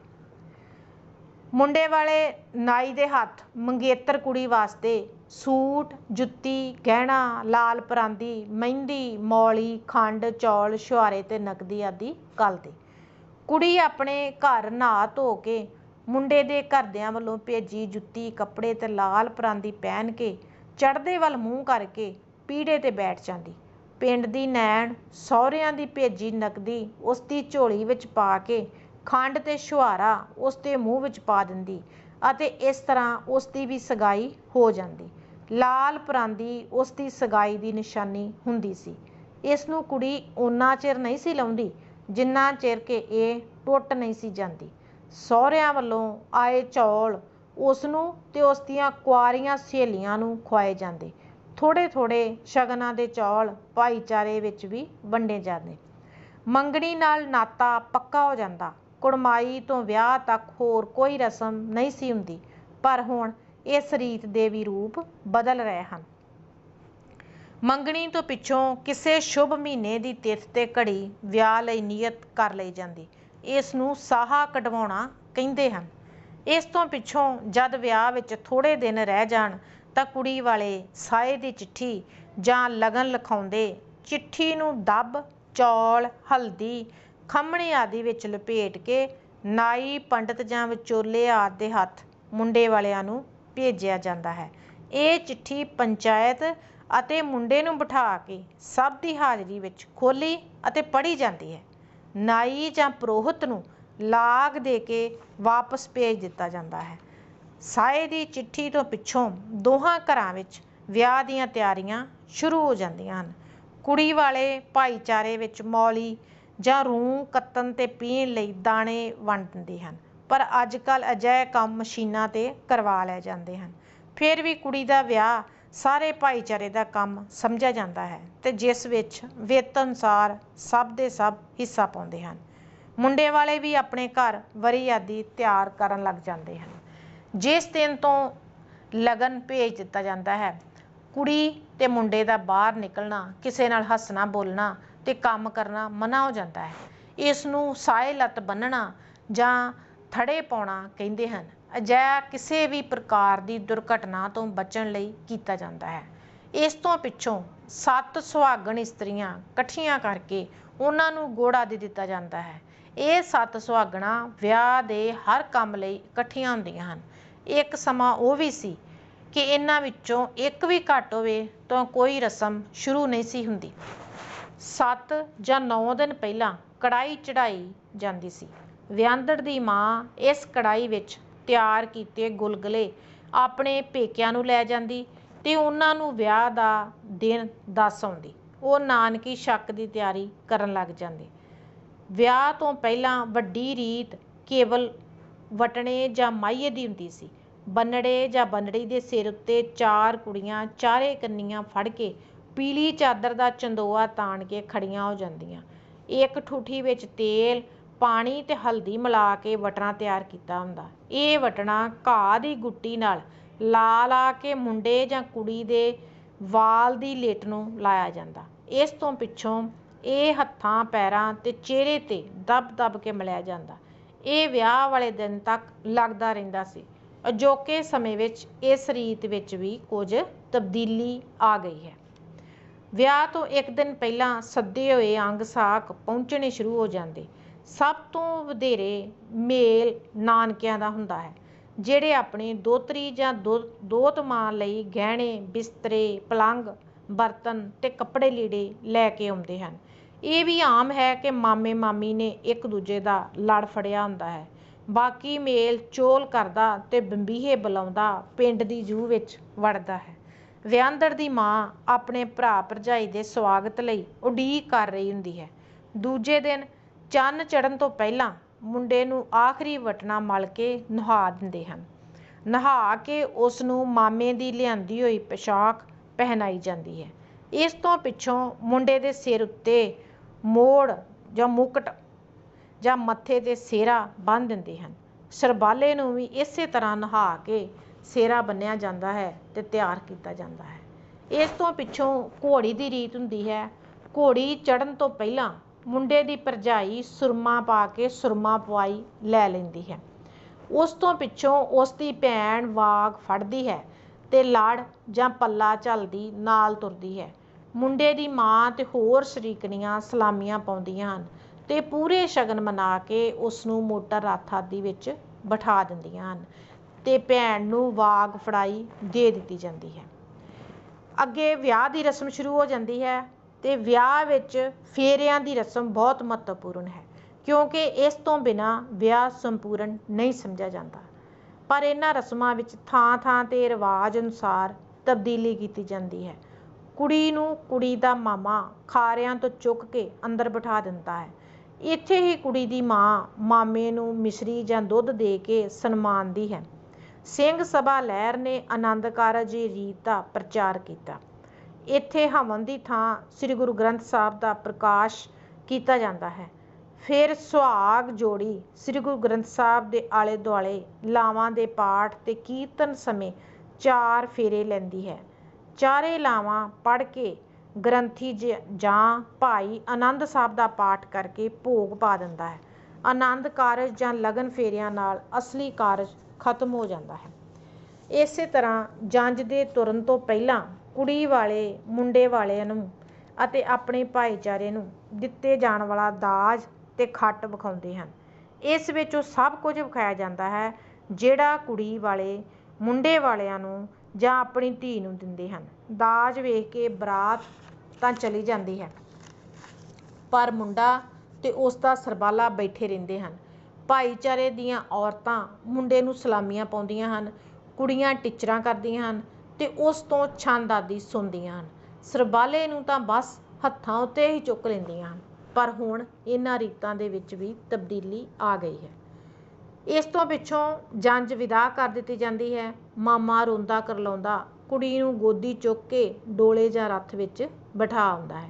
ਮੁੰਡੇ ਵਾਲੇ ਨਾਈ ਦੇ ਹੱਥ ਮੰਗੇਤਰ ਕੁੜੀ ਵਾਸਤੇ ਸੂਟ, ਜੁੱਤੀ, ਗਹਿਣਾ, ਲਾਲ ਪਰਾਂਦੀ, ਮਹਿੰਦੀ, ਮੌਲੀ, ਖੰਡ, ਚੌਲ, ਛੁਹਾਰੇ ਤੇ ਨਕਦੀ ਆਦਿ ਘੱਲਦੇ। ਕੁੜੀ ਆਪਣੇ ਘਰ ਨਹਾ ਧੋ ਕੇ ਮੁੰਡੇ ਦੇ ਘਰਦਿਆਂ ਵੱਲੋਂ ਭੇਜੀ ਜੁੱਤੀ, ਕੱਪੜੇ ਤੇ ਲਾਲ ਪਰਾਂਦੀ ਪਹਿਨ ਕੇ ਚੜ੍ਹਦੇ ਵੱਲ ਮੂੰਹ ਕਰਕੇ ਪੀੜ੍ਹੇ 'ਤੇ ਬੈਠ ਜਾਂਦੀ। ਪਿੰਡ ਦੀ ਨੈਣ ਸਹੁਰਿਆਂ ਦੀ ਭੇਜੀ ਨਕਦੀ ਉਸ ਦੀ ਝੋਲੀ ਵਿੱਚ ਪਾ ਕੇ ਖੰਡ ਤੇ ਛੁਹਾਰਾ ਉਸ ਦੇ ਮੂੰਹ ਵਿੱਚ ਪਾ ਦਿੰਦੀ ਅਤੇ ਇਸ ਤਰ੍ਹਾਂ ਉਸ ਦੀ ਵੀ ਸਗਾਈ ਹੋ ਜਾਂਦੀ। ਲਾਲ ਪਰਾਂਦੀ ਉਸ ਦੀ ਸਗਾਈ ਦੀ ਨਿਸ਼ਾਨੀ ਹੁੰਦੀ ਸੀ। ਇਸ ਨੂੰ ਕੁੜੀ ਓਨਾ ਚਿਰ ਨਹੀਂ ਸੀ ਲਾਉਂਦੀ ਜਿੰਨਾ ਚਿਰ ਕਿ ਇਹ ਟੁੱਟ ਨਹੀਂ ਸੀ ਜਾਂਦੀ। ਸਹੁਰਿਆਂ ਵੱਲੋਂ ਆਏ ਚੌਲ ਉਸ ਨੂੰ ਤੇ ਉਸ ਦੀਆਂ ਕੁਆਰੀਆਂ ਸਹੇਲੀਆਂ ਨੂੰ ਖੁਆਏ ਜਾਂਦੇ। ਥੋੜ੍ਹੇ ਥੋੜ੍ਹੇ ਸ਼ਗਨਾਂ ਦੇ ਚੌਲ ਭਾਈਚਾਰੇ ਵਿੱਚ ਵੀ ਵੰਡੇ ਜਾਂਦੇ। ਮੰਗਣੀ ਨਾਲ ਨਾਤਾ ਪੱਕਾ ਹੋ ਜਾਂਦਾ। ਕੁੜਮਾਈ ਤੋਂ ਵਿਆਹ ਤੱਕ ਹੋਰ ਕੋਈ ਰਸਮ ਨਹੀਂ ਸੀ ਹੁੰਦੀ। ਪਰ ਹੁਣ ਇਸ ਰੀਤ ਦੇ ਵੀ ਰੂਪ ਬਦਲ ਰਹੇ ਹਨ। ਮੰਗਣੀ ਤੋਂ ਪਿੱਛੋਂ ਕਿਸੇ ਸ਼ੁਭ ਮਹੀਨੇ ਦੀ ਤਿਥ ਤੇ ਘੜੀ ਵਿਆਹ ਲਈ ਨੀਅਤ ਕਰ ਲਈ ਜਾਂਦੀ। ਇਸ ਨੂੰ ਸਾਹਾ ਕਢਵਾਉਣਾ ਕਹਿੰਦੇ ਹਨ। ਇਸ ਤੋਂ ਪਿੱਛੋਂ ਜਦ ਵਿਆਹ ਵਿੱਚ ਥੋੜ੍ਹੇ ਦਿਨ ਰਹਿ ਜਾਣ ਤਾਂ ਕੁੜੀ ਵਾਲੇ ਸਾਏ ਦੀ ਚਿੱਠੀ ਜਾਂ ਲਗਨ ਲਿਖਾਉਂਦੇ। ਚਿੱਠੀ ਨੂੰ ਦੱਬ, ਚੌਲ, ਹਲਦੀ, ਖੰਮਣੇ ਆਦਿ ਵਿੱਚ ਲਪੇਟ ਕੇ ਨਾਈ, ਪੰਡਤ ਜਾਂ ਵਿਚੋਲੇ ਆਦਿ ਦੇ ਹੱਥ ਮੁੰਡੇ ਵਾਲਿਆਂ ਨੂੰ ਭੇਜਿਆ ਜਾਂਦਾ ਹੈ। ਇਹ ਚਿੱਠੀ ਪੰਚਾਇਤ ਅਤੇ ਮੁੰਡੇ ਨੂੰ ਬਿਠਾ ਕੇ ਸਭ ਦੀ ਹਾਜ਼ਰੀ ਵਿੱਚ ਖੋਲ੍ਹੀ ਅਤੇ ਪੜ੍ਹੀ ਜਾਂਦੀ ਹੈ। ਨਾਈ ਜਾਂ ਪੁਰੋਹਿਤ ਨੂੰ ਲਾਗ ਦੇ ਕੇ ਵਾਪਸ ਭੇਜ ਦਿੱਤਾ ਜਾਂਦਾ ਹੈ। ਸਾਏ ਦੀ ਚਿੱਠੀ ਤੋਂ ਪਿੱਛੋਂ ਦੋਹਾਂ ਘਰਾਂ ਵਿੱਚ ਵਿਆਹ ਦੀਆਂ ਤਿਆਰੀਆਂ ਸ਼ੁਰੂ ਹੋ ਜਾਂਦੀਆਂ ਹਨ। ਕੁੜੀ ਵਾਲੇ ਭਾਈਚਾਰੇ ਵਿੱਚ ਮੌਲੀ ਜਾਂ ਰੂੰ ਕੱਤਣ ਤੇ ਪੀਣ ਲਈ ਦਾਣੇ ਵੰਡ ਦਿੰਦੇ ਹਨ। ਪਰ ਅੱਜ ਕੱਲ੍ਹ ਅਜਿਹੇ ਕੰਮ ਮਸ਼ੀਨਾਂ 'ਤੇ ਕਰਵਾ ਲਏ ਜਾਂਦੇ ਹਨ। ਫਿਰ ਵੀ ਕੁੜੀ ਦਾ ਵਿਆਹ ਸਾਰੇ ਭਾਈਚਾਰੇ ਦਾ ਕੰਮ ਸਮਝਿਆ ਜਾਂਦਾ ਹੈ ਤੇ ਜਿਸ ਵਿੱਚ ਵਿੱਤ ਅਨੁਸਾਰ ਸਭ ਦੇ ਸਭ ਹਿੱਸਾ ਪਾਉਂਦੇ ਹਨ। ਮੁੰਡੇ ਵਾਲੇ ਵੀ ਆਪਣੇ ਘਰ ਵਰੀ ਆਦਿ ਤਿਆਰ ਕਰਨ ਲੱਗ ਜਾਂਦੇ ਹਨ। ਜਿਸ ਦਿਨ ਤੋਂ ਲਗਨ ਭੇਜ ਦਿੱਤਾ ਜਾਂਦਾ ਹੈ, ਕੁੜੀ ਤੇ ਮੁੰਡੇ ਦਾ ਬਾਹਰ ਨਿਕਲਣਾ, ਕਿਸੇ ਨਾਲ ਹੱਸਣਾ ਬੋਲਣਾ ਤੇ ਕੰਮ ਕਰਨਾ ਮਨਾ ਹੋ ਜਾਂਦਾ ਹੈ। ਇਸ ਨੂੰ ਸਾਏ ਲੱਤ ਬੰਨ੍ਹਣਾ ਜਾਂ ਥੜੇ ਪਾਉਣਾ ਕਹਿੰਦੇ ਹਨ। ਅਜਿਹਾ ਕਿਸੇ ਵੀ ਪ੍ਰਕਾਰ ਦੀ ਦੁਰਘਟਨਾ ਤੋਂ ਬਚਣ ਲਈ ਕੀਤਾ ਜਾਂਦਾ ਹੈ। ਇਸ ਤੋਂ ਪਿੱਛੋਂ 7 ਸੁਹਾਗਣ ਇਸਤਰੀਆਂ ਇਕੱਠੀਆਂ ਕਰਕੇ ਉਹਨਾਂ ਨੂੰ ਗੋੜਾ ਦੇ ਦਿੱਤਾ ਜਾਂਦਾ ਹੈ। ਇਹ 7 ਸੁਹਾਗਣਾਂ ਵਿਆਹ ਦੇ ਹਰ ਕੰਮ ਲਈ ਇਕੱਠੀਆਂ ਹੁੰਦੀਆਂ ਹਨ। ਇੱਕ ਸਮਾਂ ਉਹ ਵੀ ਸੀ ਕਿ ਇਹਨਾਂ ਵਿੱਚੋਂ ਇੱਕ ਵੀ ਘੱਟ ਹੋਵੇ ਤਾਂ ਕੋਈ ਰਸਮ ਸ਼ੁਰੂ ਨਹੀਂ ਸੀ ਹੁੰਦੀ। 7 ਜਾਂ 9 ਦਿਨ ਪਹਿਲਾਂ ਕੜਾਈ ਚੜ੍ਹਾਈ ਜਾਂਦੀ ਸੀ। ਵਿਆਹੁੰਦੜ ਦੀ ਮਾਂ ਇਸ ਕੜਾਈ ਵਿੱਚ ਤਿਆਰ ਕੀਤੇ ਗੁਲਗੁਲੇ ਆਪਣੇ ਪੇਕਿਆਂ ਨੂੰ ਲੈ ਜਾਂਦੀ ਤੇ ਉਹਨਾਂ ਨੂੰ ਵਿਆਹ ਦਾ ਦਿਨ ਦੱਸ ਆਉਂਦੀ। ਉਹ ਨਾਨਕੀ ਸ਼ੱਕ ਦੀ ਤਿਆਰੀ ਕਰਨ ਲੱਗ ਜਾਂਦੇ। ਵਿਆਹ ਤੋਂ ਪਹਿਲਾਂ ਵੱਡੀ ਰੀਤ ਕੇਵਲ ਵਟਣੇ ਜਾਂ ਮਾਹੀਏ ਦੀ ਹੁੰਦੀ ਸੀ। ਬੰਨੜੇ ਜਾਂ ਬੰਨੜੀ ਦੇ ਸਿਰ ਉੱਤੇ 4 ਕੁੜੀਆਂ ਚਾਰੇ ਕੰਨੀਆਂ ਫੜ ਕੇ ਪੀਲੀ ਚਾਦਰ ਦਾ ਚੰਦੋਆ ਤਾਣ ਕੇ ਖੜੀਆਂ ਹੋ ਜਾਂਦੀਆਂ। ਇੱਕ ਠੂਠੀ ਵਿੱਚ ਤੇਲ, ਪਾਣੀ ਤੇ ਹਲਦੀ ਮਿਲਾ ਕੇ ਵਟਣਾ ਤਿਆਰ ਕੀਤਾ ਹੁੰਦਾ। ਇਹ ਵਟਣਾ ਘਾਹ ਦੀ ਗੁੱਟੀ ਨਾਲ ਲਾ ਕੇ ਮੁੰਡੇ ਜਾਂ ਕੁੜੀ ਦੇ ਵਾਲ ਦੀ ਲਿਟ ਨੂੰ ਲਾਇਆ ਜਾਂਦਾ। ਇਸ ਤੋਂ ਪਿੱਛੋਂ ਇਹ ਹੱਥਾਂ, ਪੈਰਾਂ ਤੇ ਚਿਹਰੇ ਤੇ ਦਬ ਕੇ ਮਲਿਆ ਜਾਂਦਾ। ਇਹ ਵਿਆਹ ਵਾਲੇ ਦਿਨ ਤੱਕ ਲੱਗਦਾ ਰਹਿੰਦਾ ਸੀ। ਅਜੋਕੇ ਸਮੇਂ ਵਿੱਚ ਇਸ ਰੀਤ ਵਿੱਚ ਵੀ ਕੁਝ ਤਬਦੀਲੀ ਆ ਗਈ ਹੈ। ਵਿਆਹ ਤੋਂ ਇੱਕ ਦਿਨ ਪਹਿਲਾਂ ਸੱਦੇ ਹੋਏ ਅੰਗ ਸਾਕ ਪਹੁੰਚਣੇ ਸ਼ੁਰੂ ਹੋ ਜਾਂਦੇ। ਸਭ ਤੋਂ ਵਧੇਰੇ ਮੇਲ ਨਾਨਕਿਆਂ ਦਾ ਹੁੰਦਾ ਹੈ, ਜਿਹੜੇ ਆਪਣੀ ਦੋਹਤਰੀ ਜਾਂ ਦੋਹਤਮਾਂ ਲਈ ਗਹਿਣੇ, ਬਿਸਤਰੇ, ਪਲੰਘ, ਬਰਤਨ ਤੇ ਕੱਪੜੇ ਲੀੜੇ ਲੈ ਕੇ ਆਉਂਦੇ ਹਨ। ਇਹ ਵੀ ਆਮ ਹੈ ਕਿ ਮਾਮੇ ਮਾਮੀ ਨੇ ਇੱਕ ਦੂਜੇ ਦਾ ਲੜ ਫੜਿਆ ਹੁੰਦਾ ਹੈ। ਬਾਕੀ ਮੇਲ ਚੋਲ ਕਰਦਾ ਤੇ ਬੰਬੀਹੇ ਬੁਲਾਉਂਦਾ ਪਿੰਡ ਦੀ ਜੂਹ ਵਿੱਚ ਵੜਦਾ ਹੈ। ਵਿਆਹੁੰਦੜ ਦੀ ਮਾਂ ਆਪਣੇ ਭਰਾ ਭਰਜਾਈ ਦੇ ਸਵਾਗਤ ਲਈ ਉਡੀਕ ਕਰ ਰਹੀ ਹੁੰਦੀ ਹੈ। ਦੂਜੇ ਦਿਨ ਚੰਨ ਚੜ੍ਹਨ ਤੋਂ ਪਹਿਲਾਂ ਮੁੰਡੇ ਨੂੰ ਆਖਰੀ ਵਟਣਾ ਮਲ ਕੇ ਨਹਾ ਦਿੰਦੇ ਹਨ। ਨਹਾ ਕੇ ਉਸ ਨੂੰ ਮਾਮੇ ਦੀ ਲਿਆਂਦੀ ਹੋਈ ਪੋਸ਼ਾਕ ਪਹਿਨਾਈ ਜਾਂਦੀ ਹੈ। ਇਸ ਤੋਂ ਪਿੱਛੋਂ ਮੁੰਡੇ ਦੇ ਸਿਰ ਉੱਤੇ ਮੋੜ ਜਾਂ ਮੁਕਟ ਜਾਂ ਮੱਥੇ 'ਤੇ ਸਿਹਰਾ ਬੰਨ੍ਹ ਦਿੰਦੇ ਹਨ। ਸਰਬਾਲੇ ਨੂੰ ਵੀ ਇਸੇ ਤਰ੍ਹਾਂ ਨਹਾ ਕੇ ਸਿਹਰਾ ਬੰਨ੍ਹਿਆ ਜਾਂਦਾ ਹੈ ਤੇ ਤਿਆਰ ਕੀਤਾ ਜਾਂਦਾ ਹੈ। ਇਸ ਤੋਂ ਪਿੱਛੋਂ ਘੋੜੀ ਦੀ ਰੀਤ ਹੁੰਦੀ ਹੈ। ਘੋੜੀ ਚੜ੍ਹਨ ਤੋਂ ਪਹਿਲਾਂ ਮੁੰਡੇ ਦੀ ਭਰਜਾਈ ਸੁਰਮਾ ਪਾ ਕੇ ਸੁਰਮਾ ਪਵਾਈ ਲੈ ਲੈਂਦੀ ਹੈ। ਉਸ ਤੋਂ ਪਿੱਛੋਂ ਉਸ ਦੀ ਭੈਣ ਵਾਗ ਫੜਦੀ ਹੈ ਤੇ ਲੜ ਜਾਂ ਪੱਲਾ ਝੱਲਦੀ ਨਾਲ ਤੁਰਦੀ ਹੈ। ਮੁੰਡੇ ਦੀ ਮਾਂ ਤੇ ਹੋਰ ਸ਼ਰੀਕਣੀਆਂ ਸਲਾਮੀਆਂ ਪਾਉਂਦੀਆਂ ਹਨ ਤੇ ਪੂਰੇ ਸ਼ਗਨ ਮਨਾ ਕੇ ਉਸ ਨੂੰ ਮੋਟਰ ਰੱਥ ਆਦਿ ਵਿੱਚ ਬਿਠਾ ਦਿੰਦੀਆਂ ਹਨ ਤੇ ਭੈਣ ਨੂੰ ਵਾਗ ਫੜਾਈ ਦੇ ਦਿੱਤੀ ਜਾਂਦੀ ਹੈ। ਅੱਗੇ ਵਿਆਹ ਦੀ ਰਸਮ ਸ਼ੁਰੂ ਹੋ ਜਾਂਦੀ ਹੈ ਤੇ ਵਿਆਹ ਵਿੱਚ ਫੇਰਿਆਂ ਦੀ ਰਸਮ ਬਹੁਤ ਮਹੱਤਵਪੂਰਨ ਹੈ, ਕਿਉਂਕਿ ਇਸ ਤੋਂ ਬਿਨਾਂ ਵਿਆਹ ਸੰਪੂਰਨ ਨਹੀਂ ਸਮਝਿਆ ਜਾਂਦਾ। ਪਰ ਇਹਨਾਂ ਰਸਮਾਂ ਵਿੱਚ ਥਾਂ ਤੇ ਰਿਵਾਜ ਅਨੁਸਾਰ ਤਬਦੀਲੀ ਕੀਤੀ ਜਾਂਦੀ ਹੈ। ਕੁੜੀ ਨੂੰ ਕੁੜੀ ਦਾ ਮਾਮਾ ਖਾਰਿਆਂ ਤੋਂ ਚੁੱਕ ਕੇ ਅੰਦਰ ਬਿਠਾ ਦਿੰਦਾ ਹੈ। ਇੱਥੇ ਹੀ ਕੁੜੀ ਦੀ ਮਾਂ ਮਾਮੇ ਨੂੰ ਮਿਸ਼ਰੀ ਜਾਂ ਦੁੱਧ ਦੇ ਕੇ ਸਨਮਾਨਦੀ ਹੈ। ਸਿੰਘ ਸਭਾ ਲਹਿਰ ਨੇ ਆਨੰਦ ਕਾਰਜ ਦੀ ਰੀਤ ਦਾ ਪ੍ਰਚਾਰ ਕੀਤਾ। ਇੱਥੇ ਹਵਨ ਦੀ ਥਾਂ ਸ੍ਰੀ ਗੁਰੂ ਗ੍ਰੰਥ ਸਾਹਿਬ ਦਾ ਪ੍ਰਕਾਸ਼ ਕੀਤਾ ਜਾਂਦਾ ਹੈ। ਫਿਰ ਸੁਹਾਗ ਜੋੜੀ ਸ੍ਰੀ ਗੁਰੂ ਗ੍ਰੰਥ ਸਾਹਿਬ ਦੇ ਆਲੇ ਦੁਆਲੇ ਲਾਵਾਂ ਦੇ ਪਾਠ ਤੇ ਕੀਰਤਨ ਸਮੇਂ 4 ਫੇਰੇ ਲੈਂਦੀ ਹੈ। ਚਾਰੇ ਲਾਵਾਂ ਪੜ੍ਹ ਕੇ ਗ੍ਰੰਥੀ ਜਾਂ ਭਾਈ ਆਨੰਦ ਸਾਹਿਬ ਦਾ ਪਾਠ ਕਰਕੇ ਭੋਗ ਪਾ ਦਿੰਦਾ ਹੈ। ਆਨੰਦ ਕਾਰਜ ਜਾਂ ਲਗਨ ਫੇਰਿਆਂ ਨਾਲ ਅਸਲੀ ਕਾਰਜ ਖਤਮ ਹੋ ਜਾਂਦਾ ਹੈ। ਇਸੇ ਤਰ੍ਹਾਂ ਜੰਝ ਦੇ ਤੁਰਨ ਤੋਂ ਪਹਿਲਾਂ ਕੁੜੀ ਵਾਲੇ ਮੁੰਡੇ ਵਾਲਿਆਂ ਨੂੰ ਅਤੇ ਆਪਣੇ ਭਾਈਚਾਰੇ ਨੂੰ ਦਿੱਤੇ ਜਾਣ ਵਾਲਾ ਦਾਜ ਤੇ ਖੱਟ ਵਿਖਾਉਂਦੇ ਹਨ। ਇਸ ਵਿੱਚ ਉਹ ਸਭ ਕੁਝ ਵਿਖਾਇਆ ਜਾਂਦਾ ਹੈ ਜਿਹੜਾ ਕੁੜੀ ਵਾਲੇ ਮੁੰਡੇ ਵਾਲਿਆਂ ਨੂੰ ਜਾਂ ਆਪਣੀ ਧੀ ਨੂੰ ਦਿੰਦੇ ਹਨ। ਦਾਜ ਵੇਖ ਕੇ ਬਰਾਤ ਤਾਂ ਚਲੀ ਜਾਂਦੀ ਹੈ, ਪਰ ਮੁੰਡਾ ਤੇ ਉਸ ਦਾ ਸਰਬਾਲਾ ਬੈਠੇ ਰਹਿੰਦੇ ਹਨ। ਭਾਈਚਾਰੇ ਦੀਆਂ ਔਰਤਾਂ ਮੁੰਡੇ ਨੂੰ ਸਲਾਮੀਆਂ ਪਾਉਂਦੀਆਂ ਹਨ, ਕੁੜੀਆਂ ਟਿਚਰਾਂ ਕਰਦੀਆਂ ਹਨ ਤੇ ਉਸ ਤੋਂ ਛੰਦ ਆਦਿ ਸੁਣਦੀਆਂ ਹਨ। ਸਰਬਾਲੇ ਨੂੰ ਤਾਂ ਬਸ ਹੱਥਾਂ ਉੱਤੇ ਹੀ ਚੁੱਕ ਲੈਂਦੀਆਂ ਹਨ। ਪਰ ਹੁਣ ਇਹਨਾਂ ਰੀਤਾਂ ਦੇ ਵਿੱਚ ਵੀ ਤਬਦੀਲੀ ਆ ਗਈ ਹੈ। ਇਸ ਤੋਂ ਪਿੱਛੋਂ ਜੰਝ ਵਿਦਾ ਕਰ ਦਿੱਤੀ ਜਾਂਦੀ ਹੈ। ਮਾਮਾ ਰੋਂਦਾ ਕਰਲਾਉਂਦਾ ਕੁੜੀ ਨੂੰ ਗੋਦੀ ਚੁੱਕ ਕੇ ਡੋਲੇ ਜਾਂ ਰੱਥ ਵਿੱਚ ਬਿਠਾ ਆਉਂਦਾ ਹੈ।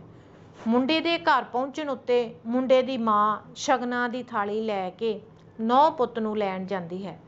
ਮੁੰਡੇ ਦੇ ਘਰ ਪਹੁੰਚਣ ਉੱਤੇ ਮੁੰਡੇ ਦੀ ਮਾਂ ਸ਼ਗਨਾਂ ਦੀ ਥਾਲੀ ਲੈ ਕੇ ਨੌ ਪੁੱਤ ਨੂੰ ਲੈਣ ਜਾਂਦੀ ਹੈ।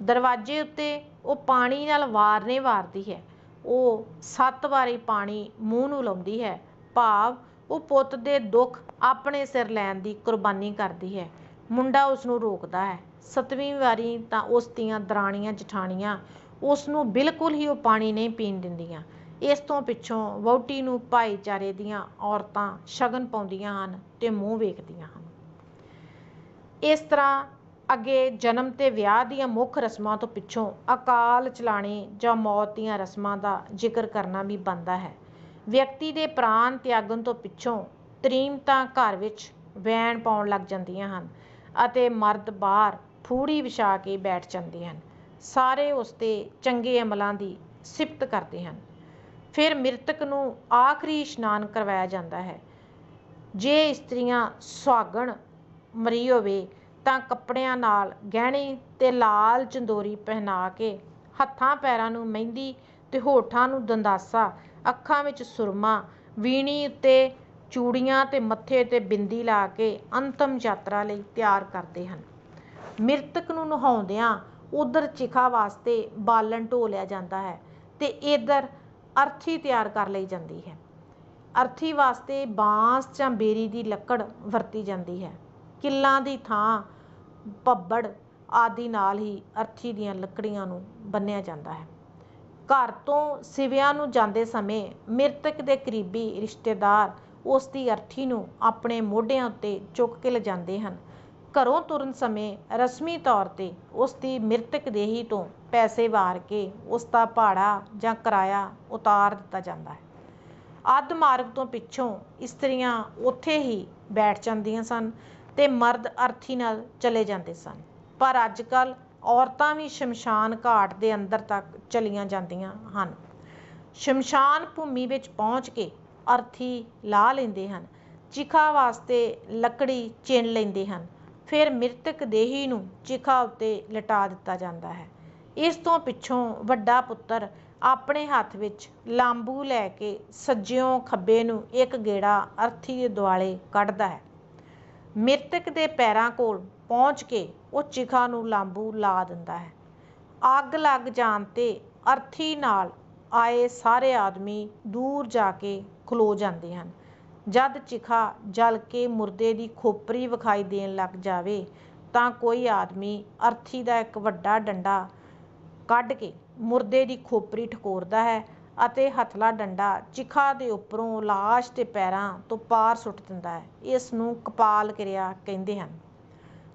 ਦਰਵਾਜ਼ੇ ਉੱਤੇ ਉਹ ਪਾਣੀ ਨਾਲ ਵਾਰਨੇ ਵਾਰਦੀ ਹੈ। ਉਹ 7 ਵਾਰੀ ਪਾਣੀ ਮੂੰਹ ਨੂੰ ਲਾਉਂਦੀ ਹੈ, ਭਾਵ ਉਹ ਪੁੱਤ ਦੇ ਦੁੱਖ ਆਪਣੇ ਸਿਰ ਲੈਣ ਦੀ ਕੁਰਬਾਨੀ ਕਰਦੀ ਹੈ। ਮੁੰਡਾ ਉਸ ਨੂੰ ਰੋਕਦਾ ਹੈ। 7ਵੀਂ ਵਾਰੀ ਤਾਂ ਉਸ ਦੀਆਂ ਦਰਾਣੀਆਂ ਜਠਾਣੀਆਂ ਉਸ ਨੂੰ ਬਿਲਕੁਲ ਹੀ ਉਹ ਪਾਣੀ ਨਹੀਂ ਪੀਣ ਦਿੰਦੀਆਂ। ਇਸ ਤੋਂ ਪਿੱਛੋਂ ਵਹੁਟੀ ਨੂੰ ਭਾਈਚਾਰੇ ਦੀਆਂ ਔਰਤਾਂ ਸ਼ਗਨ ਪਾਉਂਦੀਆਂ ਹਨ ਤੇ ਮੂੰਹ ਵੇਖਦੀਆਂ ਹਨ। ਇਸ ਤਰ੍ਹਾਂ ਅੱਗੇ ਜਨਮ ਤੇ ਵਿਆਹ ਦੀਆਂ ਮੁੱਖ ਰਸਮਾਂ ਤੋਂ ਪਿੱਛੋਂ ਅਕਾਲ ਚਲਾਣੇ ਜਾਂ ਮੌਤ ਦੀਆਂ ਰਸਮਾਂ ਦਾ ਜ਼ਿਕਰ ਕਰਨਾ ਵੀ ਬਣਦਾ ਹੈ। ਵਿਅਕਤੀ ਦੇ ਪ੍ਰਾਣ ਤਿਆਗਣ ਤੋਂ ਪਿੱਛੋਂ ਤਰੀਮਤਾਂ ਘਰ ਵਿੱਚ ਵੈਣ ਪਾਉਣ ਲੱਗ ਜਾਂਦੀਆਂ ਹਨ ਅਤੇ ਮਰਦ ਬਾਹਰ ਫੂੜੀ ਵਿਛਾ ਕੇ ਬੈਠ ਜਾਂਦੇ ਹਨ। ਸਾਰੇ ਉਸ ਦੇ ਚੰਗੇ ਅਮਲਾਂ ਦੀ ਸਿਫਤ ਕਰਦੇ ਹਨ। ਫਿਰ ਮ੍ਰਿਤਕ ਨੂੰ ਆਖਰੀ ਇਸ਼ਨਾਨ ਕਰਵਾਇਆ ਜਾਂਦਾ ਹੈ। ਜੇ ਇਸਤਰੀਆਂ ਸੁਹਾਗਣ ਮਰੀ ਹੋਵੇ ਤਾਂ ਕੱਪੜਿਆਂ ਨਾਲ ਗਹਿਣੇ ਤੇ ਲਾਲ ਚੰਦੋਰੀ ਪਹਿਨਾ ਕੇ, ਹੱਥਾਂ ਪੈਰਾਂ ਨੂੰ ਮਹਿੰਦੀ ਤੇ ਹੋਠਾਂ ਨੂੰ ਦੰਦਾਸਾ, ਅੱਖਾਂ ਵਿੱਚ ਸੁਰਮਾ, ਵੀਣੀ ਉੱਤੇ ਚੂੜੀਆਂ ਤੇ ਮੱਥੇ ਤੇ ਬਿੰਦੀ ਲਾ ਕੇ ਅੰਤਮ ਯਾਤਰਾ ਲਈ ਤਿਆਰ ਕਰਦੇ ਹਨ। ਮ੍ਰਿਤਕ ਨੂੰ ਨਹਾਉਂਦਿਆਂ ਉਧਰ ਚਿਖਾ ਵਾਸਤੇ ਬਾਲਣ ਢੋ ਲਿਆ ਜਾਂਦਾ ਹੈ ਤੇ ਇਧਰ ਅਰਥੀ ਤਿਆਰ ਕਰ ਲਈ ਜਾਂਦੀ ਹੈ। ਅਰਥੀ ਵਾਸਤੇ ਬਾਂਸ ਜਾਂ ਬੇਰੀ ਦੀ ਲੱਕੜ ਵਰਤੀ ਜਾਂਦੀ ਹੈ। ਕਿੱਲਾਂ ਦੀ ਥਾਂ ਭੱਬੜ ਆਦਿ ਨਾਲ ਹੀ ਅਰਥੀ ਦੀਆਂ ਲੱਕੜੀਆਂ ਨੂੰ ਬੰਨ੍ਹਿਆ ਜਾਂਦਾ ਹੈ। ਘਰ ਤੋਂ ਸਿਵਿਆਂ ਨੂੰ ਜਾਂਦੇ ਸਮੇਂ ਮ੍ਰਿਤਕ ਦੇ ਕਰੀਬੀ ਰਿਸ਼ਤੇਦਾਰ ਉਸ ਦੀ ਅਰਥੀ ਨੂੰ ਆਪਣੇ ਮੋਢਿਆਂ ਉੱਤੇ ਚੁੱਕ ਕੇ ਲਿਜਾਂਦੇ ਹਨ। ਘਰੋਂ ਤੁਰਨ ਸਮੇਂ ਰਸਮੀ ਤੌਰ ਤੇ ਉਸ ਦੀ ਮ੍ਰਿਤਕ ਦੇਹੀ ਤੋਂ ਪੈਸੇ ਵਾਰ ਕੇ ਉਸ ਦਾ ਭਾੜਾ ਜਾਂ ਕਿਰਾਇਆ ਉਤਾਰ ਦਿੱਤਾ ਜਾਂਦਾ ਹੈ। ਅੱਧ ਮਾਰਗ ਤੋਂ ਪਿੱਛੋਂ ਇਸਤਰੀਆਂ ਉੱਥੇ ਹੀ ਬੈਠ ਜਾਂਦੀਆਂ ਸਨ ਤੇ ਮਰਦ ਅਰਥੀ ਨਾਲ ਚਲੇ ਜਾਂਦੇ ਸਨ। ਪਰ ਅੱਜ ਕੱਲ੍ਹ ਔਰਤਾਂ ਵੀ ਸ਼ਮਸ਼ਾਨ ਘਾਟ ਦੇ ਅੰਦਰ ਤੱਕ ਚਲੀਆਂ ਜਾਂਦੀਆਂ ਹਨ। ਸ਼ਮਸ਼ਾਨ ਭੂਮੀ ਵਿੱਚ ਪਹੁੰਚ ਕੇ ਅਰਥੀ ਲਾ ਲੈਂਦੇ ਹਨ, ਚਿਖਾ ਵਾਸਤੇ ਲੱਕੜੀ ਚਿਣ ਲੈਂਦੇ ਹਨ। ਫਿਰ ਮ੍ਰਿਤਕ ਦੇਹੀ ਨੂੰ ਚਿਖਾ ਉੱਤੇ ਲਿਟਾ ਦਿੱਤਾ ਜਾਂਦਾ ਹੈ। ਇਸ ਤੋਂ ਪਿੱਛੋਂ ਵੱਡਾ ਪੁੱਤਰ ਆਪਣੇ ਹੱਥ ਵਿੱਚ ਲਾਂਬੂ ਲੈ ਕੇ ਸੱਜਿਓਂ ਖੱਬੇ ਨੂੰ ਇੱਕ ਗੇੜਾ ਅਰਥੀ ਦੇ ਦੁਆਲੇ ਕੱਢਦਾ ਹੈ। ਮ੍ਰਿਤਕ ਦੇ ਪੈਰਾਂ ਕੋਲ ਪਹੁੰਚ ਕੇ ਉਹ ਚਿਖਾ ਨੂੰ ਲਾਂਬੂ ਲਾ ਦਿੰਦਾ ਹੈ। ਅੱਗ ਲੱਗ ਜਾਣ ਤੇ ਅਰਥੀ ਨਾਲ ਆਏ ਸਾਰੇ ਆਦਮੀ ਦੂਰ ਜਾ ਕੇ ਖਲੋ ਜਾਂਦੇ ਹਨ। ਜਦ ਚਿਖਾ ਜਲ ਕੇ ਮੁਰਦੇ ਦੀ ਖੋਪਰੀ ਵਿਖਾਈ ਦੇਣ ਲੱਗ ਜਾਵੇ ਤਾਂ ਕੋਈ ਆਦਮੀ ਅਰਥੀ ਦਾ ਇੱਕ ਵੱਡਾ ਡੰਡਾ ਕੱਢ ਕੇ ਮੁਰਦੇ ਦੀ ਖੋਪਰੀ ਠਕੋਰਦਾ ਹੈ ਅਤੇ ਹਥਲਾ ਡੰਡਾ ਚਿਖਾ ਦੇ ਉੱਪਰੋਂ ਲਾਸ਼ ਦੇ ਪੈਰਾਂ ਤੋਂ ਪਾਰ ਸੁੱਟ ਦਿੰਦਾ ਹੈ। ਇਸ ਨੂੰ ਕਪਾਲ ਕਿਰਿਆ ਕਹਿੰਦੇ ਹਨ।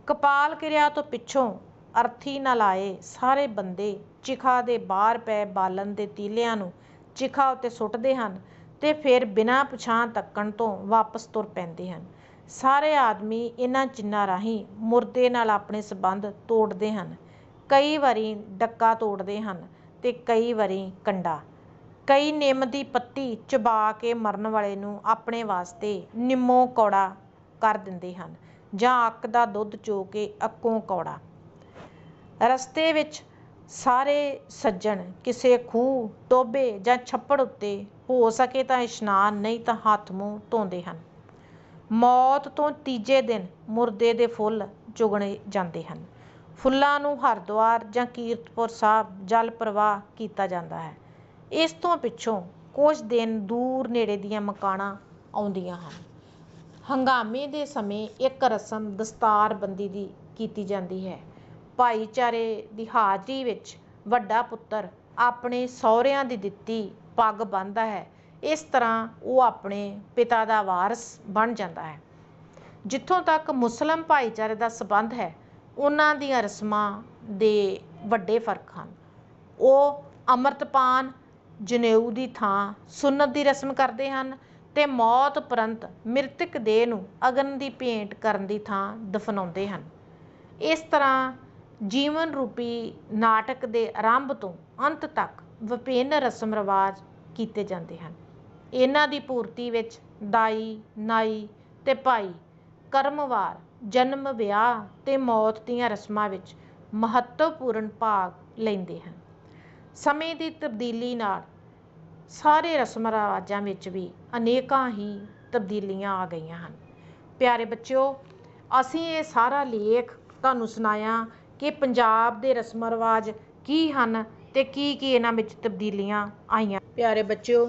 ਕਪਾਲ ਕਿਰਿਆ ਤੋਂ ਪਿੱਛੋਂ ਅਰਥੀ ਨਾਲ ਆਏ ਸਾਰੇ ਬੰਦੇ ਚਿਖਾ ਦੇ ਬਾਹਰ ਪਏ ਬਾਲਣ ਦੇ ਤੀਲਿਆਂ ਨੂੰ ਚਿਖਾ ਉੱਤੇ ਸੁੱਟਦੇ ਹਨ ਤੇ ਫਿਰ ਬਿਨਾਂ ਪਛਾਣ ਤੱਕਣ ਤੋਂ ਵਾਪਸ ਤੁਰ ਪੈਂਦੇ ਹਨ। ਸਾਰੇ ਆਦਮੀ ਇਹਨਾਂ ਚਿੰਨ੍ਹਾਂ ਰਾਹੀਂ ਮੁਰਦੇ ਨਾਲ ਆਪਣੇ ਸੰਬੰਧ ਤੋੜਦੇ ਹਨ। ਕਈ ਵਾਰੀ ਡੱਕਾ ਤੋੜਦੇ ਹਨ ਤੇ ਕਈ ਵਾਰੀ ਕੰਡਾ। ਕਈ ਨਿੰਮ ਦੀ ਪੱਤੀ ਚਬਾ ਕੇ ਮਰਨ ਵਾਲੇ ਨੂੰ ਆਪਣੇ ਵਾਸਤੇ ਨਿੰਮੋਂ ਕੌੜਾ ਕਰ ਦਿੰਦੇ ਹਨ ਜਾਂ ਅੱਕ ਦਾ ਦੁੱਧ ਚੋ ਕੇ ਅੱਕੋਂ ਕੌੜਾ। ਰਸਤੇ ਵਿੱਚ ਸਾਰੇ ਸੱਜਣ ਕਿਸੇ ਖੂਹ, ਟੋਭੇ ਜਾਂ ਛੱਪੜ ਉੱਤੇ ਹੋ ਸਕੇ ਤਾਂ ਇਸ਼ਨਾਨ, ਨਹੀਂ ਤਾਂ ਹੱਥ ਮੂੰਹ ਧੋਂਦੇ ਹਨ। ਮੌਤ ਤੋਂ ਤੀਜੇ ਦਿਨ ਮੁਰਦੇ ਦੇ ਫੁੱਲ ਚੁਗਣੇ ਜਾਂਦੇ ਹਨ। ਫੁੱਲਾਂ ਨੂੰ ਹਰਿਦੁਆਰ ਜਾਂ ਕੀਰਤਪੁਰ ਸਾਹਿਬ ਜਲ ਪ੍ਰਵਾਹ ਕੀਤਾ ਜਾਂਦਾ ਹੈ। ਇਸ ਤੋਂ ਪਿੱਛੋਂ ਕੁਝ ਦਿਨ ਦੂਰ ਨੇੜੇ ਦੀਆਂ ਮਕਾਨਾਂ ਆਉਂਦੀਆਂ ਹਨ। ਹੰਗਾਮੇ ਦੇ ਸਮੇਂ ਇੱਕ ਰਸਮ ਦਸਤਾਰਬੰਦੀ ਦੀ ਕੀਤੀ ਜਾਂਦੀ ਹੈ। ਭਾਈਚਾਰੇ ਦੀ ਹਾਜ਼ਰੀ ਵਿੱਚ ਵੱਡਾ ਪੁੱਤਰ ਆਪਣੇ ਸਹੁਰਿਆਂ ਦੀ ਦਿੱਤੀ ਪੱਗ ਬੰਨ੍ਹਦਾ ਹੈ। ਇਸ ਤਰ੍ਹਾਂ ਉਹ ਆਪਣੇ ਪਿਤਾ ਦਾ ਵਾਰਸ ਬਣ ਜਾਂਦਾ ਹੈ। ਜਿੱਥੋਂ ਤੱਕ ਮੁਸਲਿਮ ਭਾਈਚਾਰੇ ਦਾ ਸੰਬੰਧ ਹੈ, ਉਹਨਾਂ ਦੀਆਂ ਰਸਮਾਂ ਦੇ ਵੱਡੇ ਫਰਕ ਹਨ। ਉਹ ਅੰਮ੍ਰਿਤਪਾਨ, ਜਨੇਊ ਦੀ ਥਾਂ ਸੁੰਨਤ ਦੀ ਰਸਮ ਕਰਦੇ ਹਨ ਤੇ ਮੌਤ ਉਪਰੰਤ ਮ੍ਰਿਤਕ ਦੇਹ ਨੂੰ ਅਗਨ ਦੀ ਭੇਂਟ ਕਰਨ ਦੀ ਥਾਂ ਦਫਨਾਉਂਦੇ ਹਨ। ਇਸ ਤਰ੍ਹਾਂ ਜੀਵਨ ਰੂਪੀ ਨਾਟਕ ਦੇ ਆਰੰਭ ਤੋਂ ਅੰਤ ਤੱਕ ਵਿਭਿੰਨ ਰਸਮ ਰਿਵਾਜ ਕੀਤੇ ਜਾਂਦੇ ਹਨ। ਇਹਨਾਂ ਦੀ ਪੂਰਤੀ ਵਿੱਚ ਦਾਈ, ਨਾਈ ਤੇ ਭਾਈ ਕਰਮਵਾਰ ਜਨਮ, ਵਿਆਹ ਤੇ ਮੌਤ ਦੀਆਂ ਰਸਮਾਂ ਵਿੱਚ ਮਹੱਤਵਪੂਰਨ ਭਾਗ ਲੈਂਦੇ ਹਨ। ਸਮੇਂ ਦੀ ਤਬਦੀਲੀ ਨਾਲ ਸਾਰੇ ਰਸਮ ਰਿਵਾਜਾਂ ਵਿੱਚ ਵੀ ਅਨੇਕਾਂ ਹੀ ਤਬਦੀਲੀਆਂ ਆ ਗਈਆਂ ਹਨ। ਪਿਆਰੇ ਬੱਚਿਓ, ਅਸੀਂ ਇਹ ਸਾਰਾ ਲੇਖ ਤੁਹਾਨੂੰ ਸੁਣਾਇਆ ਕਿ ਪੰਜਾਬ ਦੇ ਰਸਮ ਰਿਵਾਜ ਕੀ ਹਨ ਤੇ ਕੀ ਇਹਨਾਂ ਵਿੱਚ ਤਬਦੀਲੀਆਂ ਆਈਆਂ। ਪਿਆਰੇ ਬੱਚਿਓ,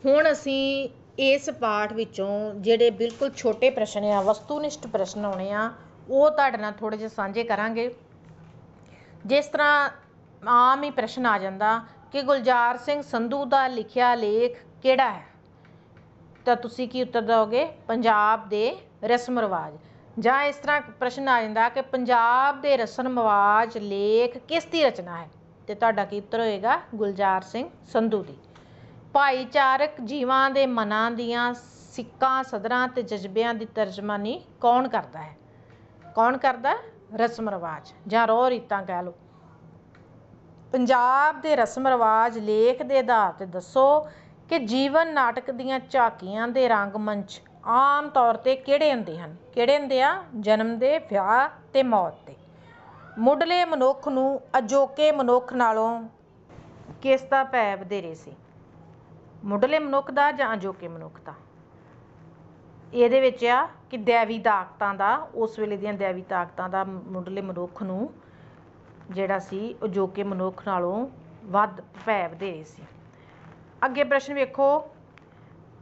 ਹੁਣ ਅਸੀਂ ਇਸ ਪਾਠ ਵਿੱਚੋਂ ਜਿਹੜੇ ਬਿਲਕੁਲ ਛੋਟੇ ਪ੍ਰਸ਼ਨ ਆ, ਵਸਤੂਨਿਸ਼ਟ ਪ੍ਰਸ਼ਨ ਆਉਣੇ ਆ, ਉਹ ਤੁਹਾਡੇ ਨਾਲ ਥੋੜ੍ਹੇ ਜਿਹੇ ਸਾਂਝੇ ਕਰਾਂਗੇ। ਜਿਸ ਤਰ੍ਹਾਂ ਆਮ ਹੀ ਪ੍ਰਸ਼ਨ ਆ ਜਾਂਦਾ ਕਿ ਗੁਲਜ਼ਾਰ ਸਿੰਘ ਸੰਧੂ ਦਾ ਲਿਖਿਆ ਲੇਖ ਕਿਹੜਾ ਹੈ, ਤਾਂ ਤੁਸੀਂ ਕੀ ਉੱਤਰ ਦਿਓਗੇ? ਪੰਜਾਬ ਦੇ ਰਸਮ ਰਿਵਾਜ। ਜਾਂ ਇਸ ਤਰ੍ਹਾਂ ਪ੍ਰਸ਼ਨ ਆ ਜਾਂਦਾ ਕਿ ਪੰਜਾਬ ਦੇ ਰਸਮ ਰਿਵਾਜ ਲੇਖ ਕਿਸ ਦੀ ਰਚਨਾ ਹੈ, ਤੇ ਤੁਹਾਡਾ ਕੀ ਉੱਤਰ ਹੋਏਗਾ? ਗੁਲਜ਼ਾਰ ਸਿੰਘ ਸੰਧੂ ਦੀ। ਭਾਈਚਾਰਕ ਜੀਵਾਂ ਦੇ ਮਨਾਂ ਦੀਆਂ ਸਿੱਕਾਂ, ਸਦਰਾਂ ਤੇ ਜਜ਼ਬਿਆਂ ਦੀ ਤਰਜਮਾਨੀ ਕੌਣ ਕਰਦਾ ਹੈ? ਕੌਣ ਕਰਦਾ? ਰਸਮ ਰਿਵਾਜ ਜਾਂ ਰੋਹ ਰੀਤਾਂ ਕਹਿ ਲਓ। ਪੰਜਾਬ ਦੇ ਰਸਮ ਰਿਵਾਜ ਲੇਖ ਦੇ ਆਧਾਰ ਤੇ ਦੱਸੋ ਕਿ ਜੀਵਨ ਨਾਟਕ ਦੀਆਂ ਝਾਕੀਆਂ ਦੇ ਰੰਗਮੰਚ ਆਮ ਤੌਰ ਤੇ ਕਿਹੜੇ ਹੁੰਦੇ ਹਨ? ਕਿਹੜੇ ਹੁੰਦੇ ਆ? ਜਨਮ ਦੇ, ਵਿਆਹ ਤੇ ਮੌਤ ਤੇ। ਮੁੱਢਲੇ ਮਨੁੱਖ ਨੂੰ ਅਜੋਕੇ ਮਨੁੱਖ ਨਾਲੋਂ ਕਿਸ ਦਾ ਭੈ ਵਧੇਰੇ ਸੀ? ਮੁੱਢਲੇ ਮਨੁੱਖ ਦਾ ਜਾਂ ਅਜੋਕੇ ਮਨੁੱਖ ਦਾ? ਇਹਦੇ ਵਿੱਚ ਆ ਕਿ ਦੈਵੀ ਤਾਕਤਾਂ ਦਾ, ਉਸ ਵੇਲੇ ਦੀਆਂ ਦੈਵੀ ਤਾਕਤਾਂ ਦਾ ਮੁੱਢਲੇ ਮਨੁੱਖ ਨੂੰ ਜਿਹੜਾ ਸੀ ਅਜੋਕੇ ਮਨੁੱਖ ਨਾਲੋਂ ਵੱਧ ਭੈ ਵਧੇਰੇ ਸੀ। ਅੱਗੇ ਪ੍ਰਸ਼ਨ ਵੇਖੋ,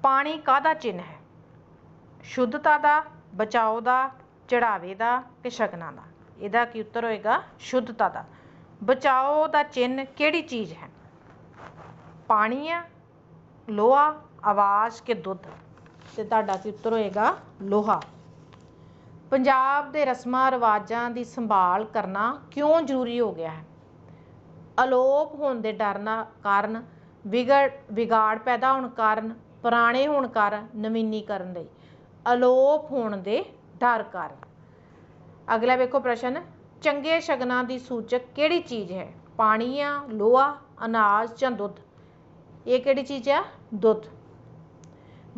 ਪਾਣੀ ਕਾਹਦਾ ਚਿੰਨ੍ਹ ਹੈ? ਸ਼ੁੱਧਤਾ ਦਾ, ਬਚਾਓ ਦਾ, ਚੜਾਵੇ ਦਾ ਕਿ ਸ਼ਗਨਾਂ ਦਾ? ਇਹਦਾ ਕੀ ਉੱਤਰ ਹੋਏਗਾ? ਸ਼ੁੱਧਤਾ ਦਾ। ਬਚਾਓ ਦਾ ਚਿੰਨ੍ਹ ਕਿਹੜੀ ਚੀਜ਼ ਹੈ? ਪਾਣੀ ਆ, ਲੋਹਾ, ਆਵਾਜ਼ ਕਿ ਦੁੱਧ? ਤੇ ਤੁਹਾਡਾ ਕੀ ਉੱਤਰ ਹੋਏਗਾ? ਲੋਹਾ। ਪੰਜਾਬ ਦੇ ਰਸਮਾਂ ਰਿਵਾਜਾਂ ਦੀ ਸੰਭਾਲ ਕਰਨਾ ਕਿਉਂ ਜ਼ਰੂਰੀ ਹੋ ਗਿਆ ਹੈ? ਅਲੋਪ ਹੋਣ ਦੇ ਡਰ ਕਾਰਨ, ਵਿਗਾੜ ਪੈਦਾ ਹੋਣ ਕਾਰਨ, ਪੁਰਾਣੇ ਹੋਣ ਕਾਰਨ, ਨਵੀਨੀਕਰਨ ਲਈ। ਅਲੋਪ ਹੋਣ ਦੇ ਡਰ ਕਾਰਨ। ਅਗਲਾ ਵੇਖੋ ਪ੍ਰਸ਼ਨ, ਚੰਗੇ ਸ਼ਗਨਾਂ ਦੀ ਸੂਚਕ ਕਿਹੜੀ ਚੀਜ਼ ਹੈ? ਪਾਣੀ ਆ, ਲੋਹਾ, ਅਨਾਜ ਜਾਂ ਦੁੱਧ? ਇਹ ਕਿਹੜੀ ਚੀਜ਼ ਆ? ਦੁੱਧ।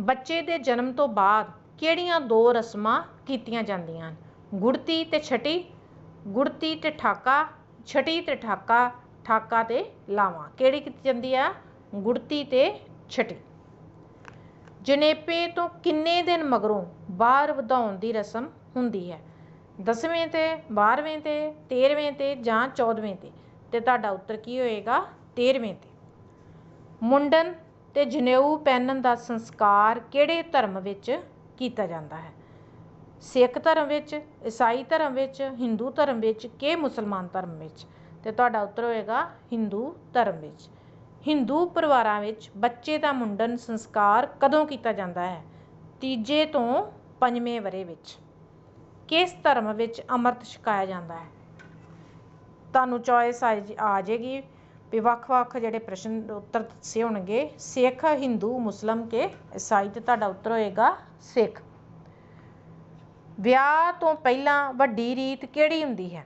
ਬੱਚੇ ਦੇ ਜਨਮ ਤੋਂ ਬਾਅਦ ਕਿਹੜੀਆਂ ਦੋ ਰਸਮਾਂ ਕੀਤੀਆਂ ਜਾਂਦੀਆਂ ਹਨ? ਗੁੜਤੀ ਤੇ ਛਟੀ, ਗੁੜਤੀ ਤੇ ਠਾਕਾ, ਛਟੀ ਤੇ ਠਾਕਾ, ਠਾਕਾ ਤੇ ਲਾਵਾਂ। ਕਿਹੜੀ ਕੀਤੀ ਜਾਂਦੀ ਆ? ਗੁੜਤੀ ਤੇ ਛਟੀ। ਜਣੇਪੇ ਤੋਂ ਕਿੰਨੇ ਦਿਨ ਮਗਰੋਂ ਬਾਹਰ ਵਧਾਉਣ ਦੀ ਰਸਮ ਹੁੰਦੀ ਹੈ? 10ਵੇਂ ਤੇ, 12ਵੇਂ ਤੇ, 13ਵੇਂ ਤੇ ਜਾਂ 14ਵੇਂ ਤੇ? ਤੇ ਤੁਹਾਡਾ ਉੱਤਰ ਕੀ ਹੋਏਗਾ? 13ਵੇਂ ਤੇ। ਮੁੰਡਨ ਤੇ ਜਨੇਊ ਪਹਿਨਣ ਦਾ ਸੰਸਕਾਰ ਕਿਹੜੇ ਧਰਮ ਵਿੱਚ ਕੀਤਾ ਜਾਂਦਾ ਹੈ? ਸਿੱਖ ਧਰਮ ਵਿੱਚ, ਈਸਾਈ ਧਰਮ ਵਿੱਚ, ਹਿੰਦੂ ਧਰਮ ਵਿੱਚ ਕਿ ਮੁਸਲਮਾਨ ਧਰਮ ਵਿੱਚ? ਤੇ ਤੁਹਾਡਾ ਉੱਤਰ ਹੋਏਗਾ ਹਿੰਦੂ ਧਰਮ ਵਿੱਚ। ਹਿੰਦੂ ਪਰਿਵਾਰਾਂ ਵਿੱਚ ਬੱਚੇ ਦਾ ਮੁੰਡਨ ਸੰਸਕਾਰ ਕਦੋਂ ਕੀਤਾ ਜਾਂਦਾ ਹੈ? 3 ਤੋਂ 5ਵੇਂ ਵਰ੍ਹੇ ਵਿੱਚ। ਕਿਸ ਧਰਮ ਵਿੱਚ ਅੰਮ੍ਰਿਤ ਛਕਾਇਆ ਜਾਂਦਾ ਹੈ? ਤੁਹਾਨੂੰ ਚੋਇਸ ਆ ਜਾਏਗੀ ਵੀ ਵੱਖ-ਵੱਖ ਜਿਹੜੇ ਪ੍ਰਸ਼ਨ ਉੱਤਰ ਦੱਸੇ ਹੋਣਗੇ, ਸਿੱਖ, ਹਿੰਦੂ, ਮੁਸਲਮ ਕਿ ਈਸਾਈ? ਤੇ ਤੁਹਾਡਾ ਉੱਤਰ ਹੋਏਗਾ ਸਿੱਖ। ਵਿਆਹ ਤੋਂ ਪਹਿਲਾਂ ਵੱਡੀ ਰੀਤ ਕਿਹੜੀ ਹੁੰਦੀ ਹੈ?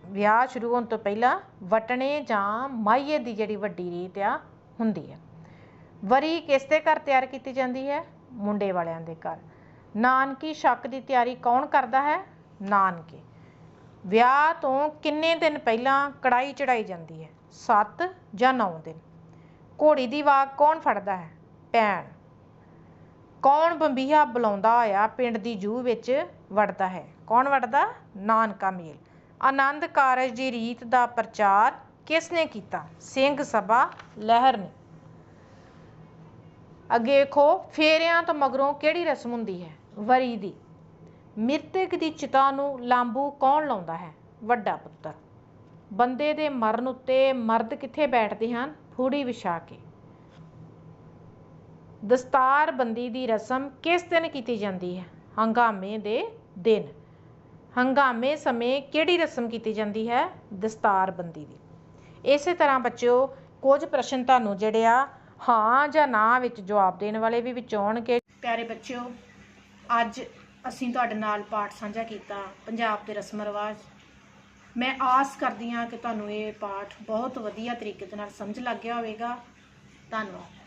ਵਿਆਹ ਸ਼ੁਰੂ ਹੋਣ ਤੋਂ ਪਹਿਲਾਂ ਵਟਣੇ ਜਾਂ ਮਾਹੀਏ ਦੀ ਜਿਹੜੀ ਵੱਡੀ ਰੀਤ ਆ ਹੁੰਦੀ ਹੈ। ਵਰੀ ਕਿਸ ਦੇ ਘਰ ਤਿਆਰ ਕੀਤੀ ਜਾਂਦੀ ਹੈ? ਮੁੰਡੇ ਵਾਲਿਆਂ ਦੇ ਘਰ। ਨਾਨਕੀ ਸ਼ੱਕ ਦੀ ਤਿਆਰੀ ਕੌਣ ਕਰਦਾ ਹੈ? ਨਾਨਕੇ। ਵਿਆਹ ਤੋਂ ਕਿੰਨੇ ਦਿਨ ਪਹਿਲਾਂ ਕੜਾਈ ਚੜਾਈ ਜਾਂਦੀ ਹੈ? 7 ਜਾਂ 9 ਦਿਨ। ਘੋੜੀ ਦੀ ਵਾਗ ਕੌਣ ਫੜਦਾ ਹੈ? ਭੈਣ। ਕੌਣ ਬੰਬੀਹਾ ਬੁਲਾਉਂਦਾ ਹੋਇਆ ਪਿੰਡ ਦੀ ਜੂਹ ਵਿੱਚ ਵੜਦਾ ਹੈ? ਕੌਣ ਵੜਦਾ? ਨਾਨਕਾ ਮੇਲ। ਆਨੰਦ ਕਾਰਜ ਦੀ ਰੀਤ ਦਾ ਪ੍ਰਚਾਰ ਕਿਸ ਨੇ ਕੀਤਾ? ਸਿੰਘ ਸਭਾ ਲਹਿਰ ਨੇ। ਅੱਗੇ ਵੇਖੋ, ਫੇਰਿਆਂ ਤੋਂ ਮਗਰੋਂ ਕਿਹੜੀ ਰਸਮ ਹੁੰਦੀ ਹੈ? ਵਰੀ ਦੀ। ਮ੍ਰਿਤਕ ਦੀ ਚਿਤਾ ਨੂੰ ਲਾਂਬੂ ਕੌਣ ਲਾਉਂਦਾ ਹੈ? ਵੱਡਾ ਪੁੱਤਰ। ਬੰਦੇ ਦੇ ਮਰਨ ਉੱਤੇ ਮਰਦ ਕਿੱਥੇ ਬੈਠਦੇ ਹਨ? ਫੂੜੀ ਵਿਛਾ ਕੇ। ਦਸਤਾਰਬੰਦੀ ਦੀ ਰਸਮ ਕਿਸ ਦਿਨ ਕੀਤੀ ਜਾਂਦੀ ਹੈ? ਹੰਗਾਮੇ ਦੇ ਦਿਨ। ਹੰਗਾਮੇ ਸਮੇਂ ਕਿਹੜੀ ਰਸਮ ਕੀਤੀ ਜਾਂਦੀ ਹੈ? ਦਸਤਾਰਬੰਦੀ ਦੀ। ਇਸੇ ਤਰ੍ਹਾਂ ਬੱਚਿਓ, ਕੁਝ ਪ੍ਰਸ਼ਨ ਤੁਹਾਨੂੰ ਜਿਹੜੇ ਆ ਹਾਂ ਜਾਂ ਨਾ ਵਿੱਚ ਜਵਾਬ ਦੇਣ ਵਾਲੇ ਵੀ ਵਿੱਚ ਆਉਣਗੇ। ਪਿਆਰੇ ਬੱਚਿਓ, ਅੱਜ ਅਸੀਂ ਤੁਹਾਡੇ ਨਾਲ ਪਾਠ ਸਾਂਝਾ ਕੀਤਾ ਪੰਜਾਬ ਦੇ ਰਸਮ ਰਿਵਾਜ। ਮੈਂ ਆਸ ਕਰਦੀ ਹਾਂ ਕਿ ਤੁਹਾਨੂੰ ਇਹ ਪਾਠ ਬਹੁਤ ਵਧੀਆ ਤਰੀਕੇ ਦੇ ਨਾਲ ਸਮਝ ਲੱਗ ਗਿਆ ਹੋਵੇਗਾ। ਧੰਨਵਾਦ।